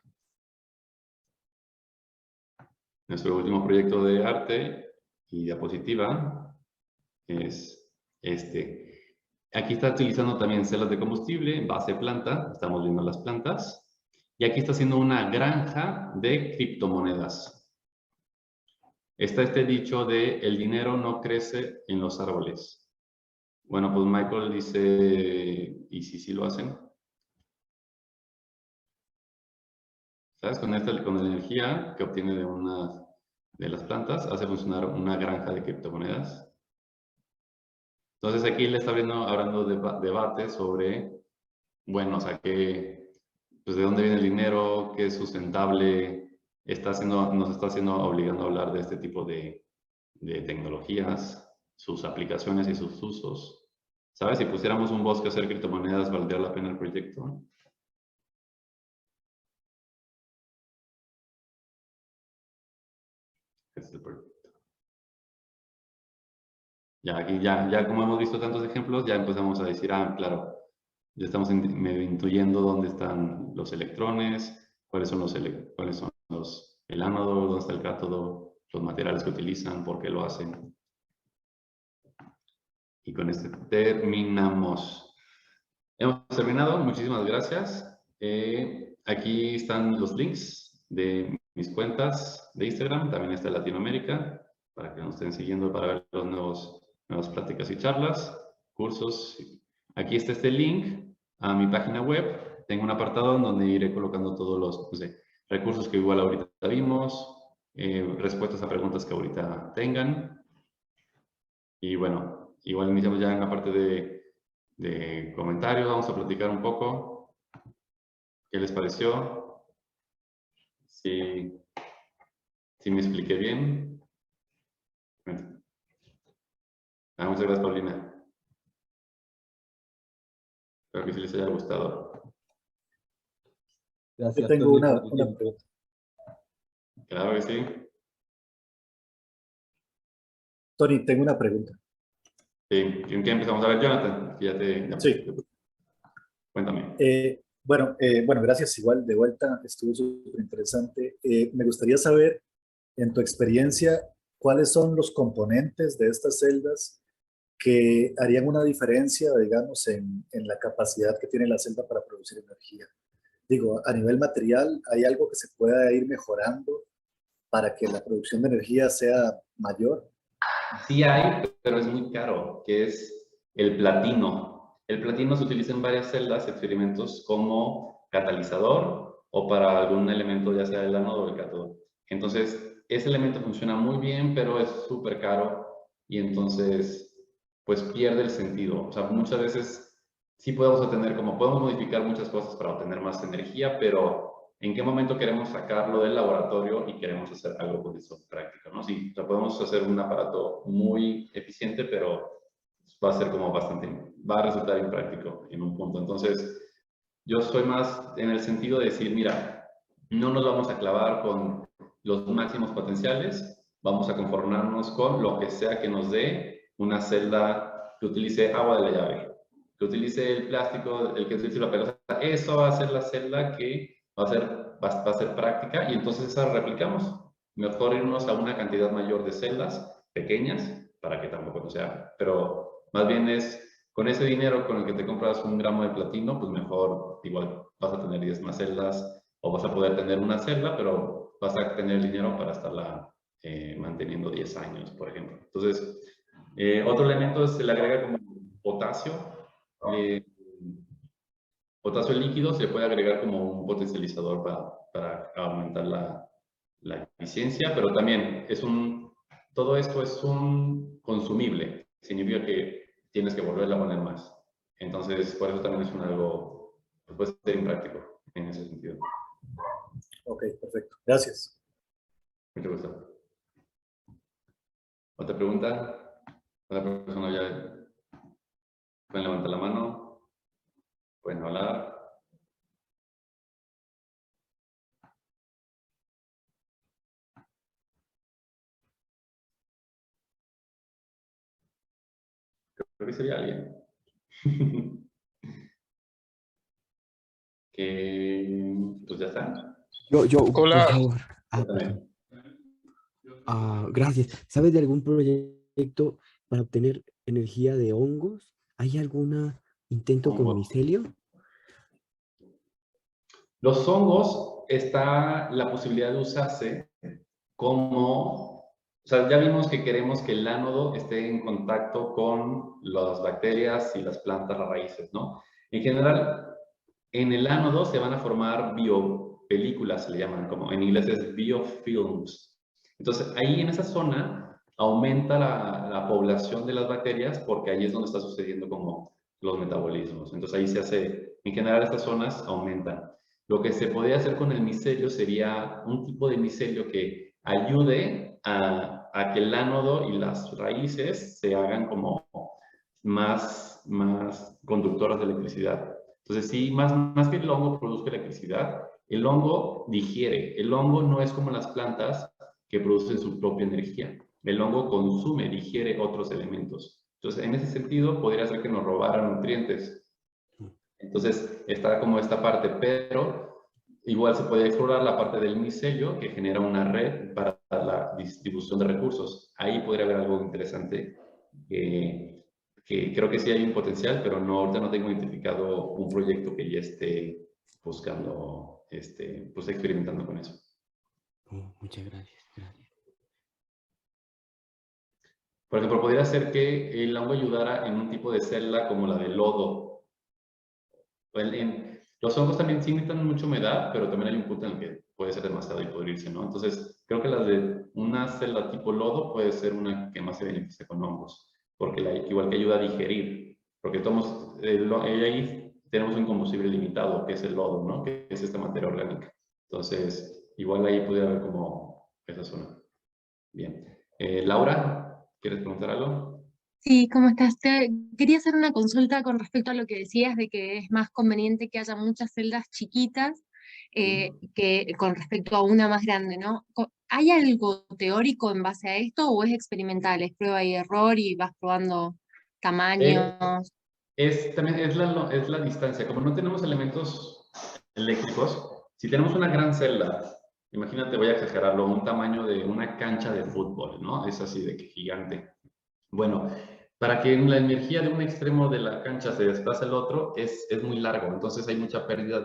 Nuestro último proyecto de arte y diapositiva es este. Aquí está utilizando también celdas de combustible, base planta, estamos viendo las plantas. Y aquí está haciendo una granja de criptomonedas. Está este dicho de el dinero no crece en los árboles. Bueno, pues Michael dice, ¿y si sí lo hacen? ¿Sabes? Con la energía que obtiene de las plantas, hace funcionar una granja de criptomonedas. Entonces aquí le está hablando debate sobre, bueno, o sea, pues de dónde viene el dinero, qué es sustentable, nos está obligando a hablar de este tipo de tecnologías, sus aplicaciones y sus usos. ¿Sabes? Si pusiéramos un bosque a hacer criptomonedas, ¿valdría la pena el proyecto? Este es el proyecto. Ya aquí, ya como hemos visto tantos ejemplos, ya empezamos a decir, claro, ya estamos medio intuyendo dónde están los electrones, cuáles son el ánodo, dónde está el cátodo, los materiales que utilizan, por qué lo hacen. Y con este terminamos. Hemos terminado, muchísimas gracias. Aquí están los links de mis cuentas de Instagram, también está Latinoamérica, para que nos estén siguiendo para ver los nuevas pláticas y charlas, cursos. Aquí está este link a mi página web. Tengo un apartado en donde iré colocando todos los recursos que igual ahorita vimos, respuestas a preguntas que ahorita tengan. Y bueno, igual iniciamos ya en la parte de comentarios, vamos a platicar un poco. ¿Qué les pareció? ¿Sí me expliqué bien? Muchas gracias, Paulina. Espero que sí les haya gustado. Yo tengo una pregunta. Claro que sí. Tony, tengo una pregunta. Sí, ¿en qué empezamos? A ver, Jonathan, Sí. Cuéntame. Bueno, gracias. Igual, de vuelta, estuvo súper interesante. Me gustaría saber, en tu experiencia, ¿cuáles son los componentes de estas celdas que harían una diferencia, digamos, en la capacidad que tiene la celda para producir energía? Digo, a nivel material, ¿hay algo que se pueda ir mejorando para que la producción de energía sea mayor? Sí hay, pero es muy caro, que es el platino. El platino se utiliza en varias celdas, experimentos como catalizador o para algún elemento, ya sea el ánodo o el cátodo. Entonces, ese elemento funciona muy bien, pero es súper caro y entonces, pues pierde el sentido. O sea, muchas veces sí podemos podemos modificar muchas cosas para obtener más energía, pero ¿en qué momento queremos sacarlo del laboratorio y queremos hacer algo con eso práctico, ¿no? Sí, podemos hacer un aparato muy eficiente, pero va a ser como va a resultar impráctico en un punto. Entonces, yo soy más en el sentido de decir, mira, no nos vamos a clavar con los máximos potenciales, vamos a conformarnos con lo que sea que nos dé una celda que utilice agua de la llave, que utilice el plástico, el que utilice la pelota. Eso va a ser la celda que va a ser práctica y entonces esa replicamos. Mejor irnos a una cantidad mayor de celdas pequeñas para que tampoco no sea, pero más bien es con ese dinero con el que te compras 1 gramo de platino, pues mejor igual vas a tener 10 más celdas o vas a poder tener una celda, pero vas a tener el dinero para estarla manteniendo 10 años, por ejemplo. Entonces, otro elemento se le agrega como potasio. Potasio líquido se puede agregar como un potencializador para aumentar la eficiencia, pero también todo esto es un consumible, significa que tienes que volverla a poner más. Entonces, por eso también es algo, pues puede ser impráctico en ese sentido. Ok, perfecto. Gracias. Mucho gusto. ¿Otra pregunta? ¿Otra persona ya pueden levantar la mano? ¿Pueden hablar? Creo que sería alguien. Que pues ya está. Por Hola. favor. Gracias. ¿Sabes de algún proyecto para obtener energía de hongos? ¿Hay algún intento con micelio? Los hongos está la posibilidad de usarse como, o sea, ya vimos que queremos que el ánodo esté en contacto con las bacterias y las plantas, las raíces, ¿no? En general, en el ánodo se van a formar biopelículas, se le llaman, como en inglés es biofilms. Entonces, ahí en esa zona aumenta la población de las bacterias porque ahí es donde está sucediendo como los metabolismos. Entonces, ahí se hace, en general, estas zonas aumentan. Lo que se podría hacer con el micelio sería un tipo de micelio que ayude a que el ánodo y las raíces se hagan como más conductoras de electricidad. Entonces, sí, más que el hongo produzca electricidad, el hongo digiere. El hongo no es como las plantas que producen su propia energía. El hongo consume, digiere otros elementos. Entonces, en ese sentido, podría ser que nos robaran nutrientes. Entonces, está como esta parte, pero igual se puede explorar la parte del micelio que genera una red para la distribución de recursos. Ahí podría haber algo interesante que creo que sí hay un potencial, pero ahorita no tengo identificado un proyecto que ya esté buscando, pues experimentando con eso. Muchas gracias. Por ejemplo, podría ser que el hongo ayudara en un tipo de celda como la de lodo. Los hongos también sí necesitan mucha humedad, pero también hay un punto en el que puede ser demasiado y pudrirse, ¿no? Entonces, creo que la de una celda tipo lodo puede ser una que más se beneficia con hongos, porque igual que ayuda a digerir, porque ahí tenemos un combustible limitado, que es el lodo, ¿no? Que es esta materia orgánica. Entonces, igual ahí pudiera haber como esa zona. Bien. Laura, ¿quieres preguntar algo? Sí, ¿cómo estás? Quería hacer una consulta con respecto a lo que decías de que es más conveniente que haya muchas celdas chiquitas que con respecto a una más grande, ¿no? ¿Hay algo teórico en base a esto o es experimental? ¿Es prueba y error y vas probando tamaños? También es la distancia. Como no tenemos elementos eléctricos, si tenemos una gran celda, imagínate, voy a exagerarlo, un tamaño de una cancha de fútbol, ¿no? Es así de que gigante. Bueno, para que la energía de un extremo de la cancha se desplace al otro es muy largo, entonces hay mucha pérdida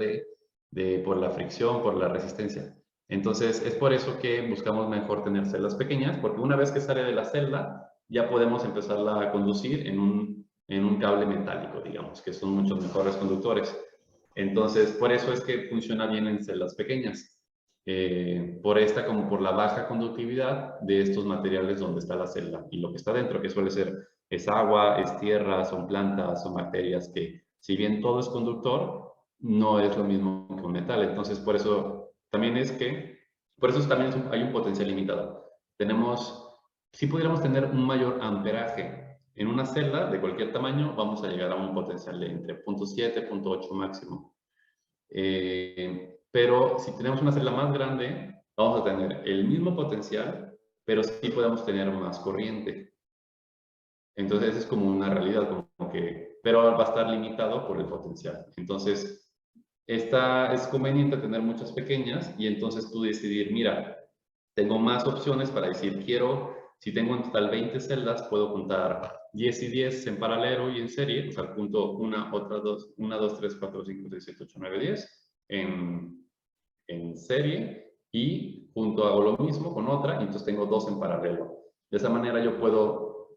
por la fricción, por la resistencia. Entonces es por eso que buscamos mejor tener celdas pequeñas, porque una vez que sale de la celda ya podemos empezarla a conducir en un cable metálico, digamos, que son muchos mejores conductores. Entonces por eso es que funciona bien en celdas pequeñas. Por esta como por la baja conductividad de estos materiales donde está la celda y lo que está dentro, que suele ser es agua, es tierra, son plantas, son bacterias, que si bien todo es conductor, no es lo mismo que un metal. Entonces por eso también hay un potencial limitado. Si pudiéramos tener un mayor amperaje en una celda de cualquier tamaño, vamos a llegar a un potencial de entre 0.7, 0.8 máximo. Pero si tenemos una celda más grande, vamos a tener el mismo potencial, pero sí podemos tener más corriente. Entonces es como una realidad, pero va a estar limitado por el potencial. Entonces, es conveniente tener muchas pequeñas y entonces tú decidir, mira, tengo más opciones para decir, si tengo en total 20 celdas, puedo juntar 10 y 10 en paralelo y en serie, o sea, junto 1, 2, 3, 4, 5, 6, 7, 8, 9, 10 en serie y junto hago lo mismo con otra y entonces tengo 2 en paralelo. De esa manera yo puedo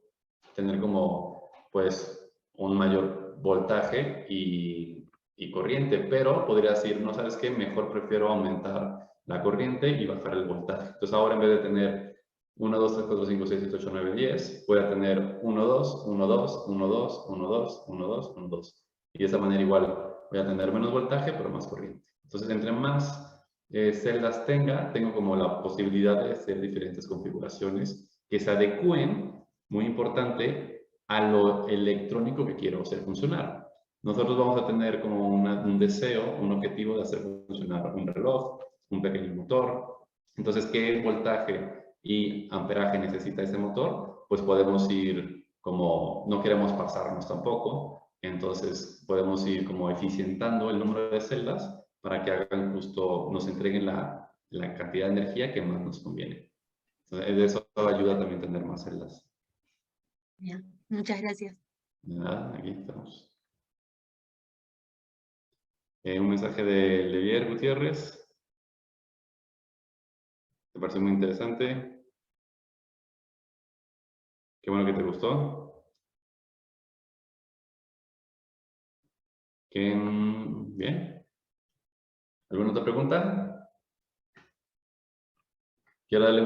tener como, pues, un mayor voltaje y corriente, pero podría decir, no sabes qué, mejor prefiero aumentar la corriente y bajar el voltaje. Entonces ahora en vez de tener 1, 2, 3, 4, 5, 6, 7, 8, 9, 10, voy a tener 1, 2, 1, 2, 1, 2, 1, 2, 1, 2, 1, 2. Y de esa manera igual voy a tener menos voltaje, pero más corriente. Entonces, entre más celdas tengo como la posibilidad de hacer diferentes configuraciones que se adecúen, muy importante, a lo electrónico que quiero hacer funcionar. Nosotros vamos a tener como un deseo, un objetivo de hacer funcionar un reloj, un pequeño motor. Entonces, ¿qué voltaje y amperaje necesita ese motor? Pues podemos ir como, no queremos pasarnos tampoco, entonces podemos ir como eficientando el número de celdas para que nos entreguen la cantidad de energía que más nos conviene. Entonces, eso ayuda también a tener más celdas. Bien, muchas gracias. Nada, aquí estamos. Un mensaje de Levier Gutiérrez. Me pareció muy interesante. Qué bueno que te gustó. Bien. ¿Alguna otra pregunta? Quiero darle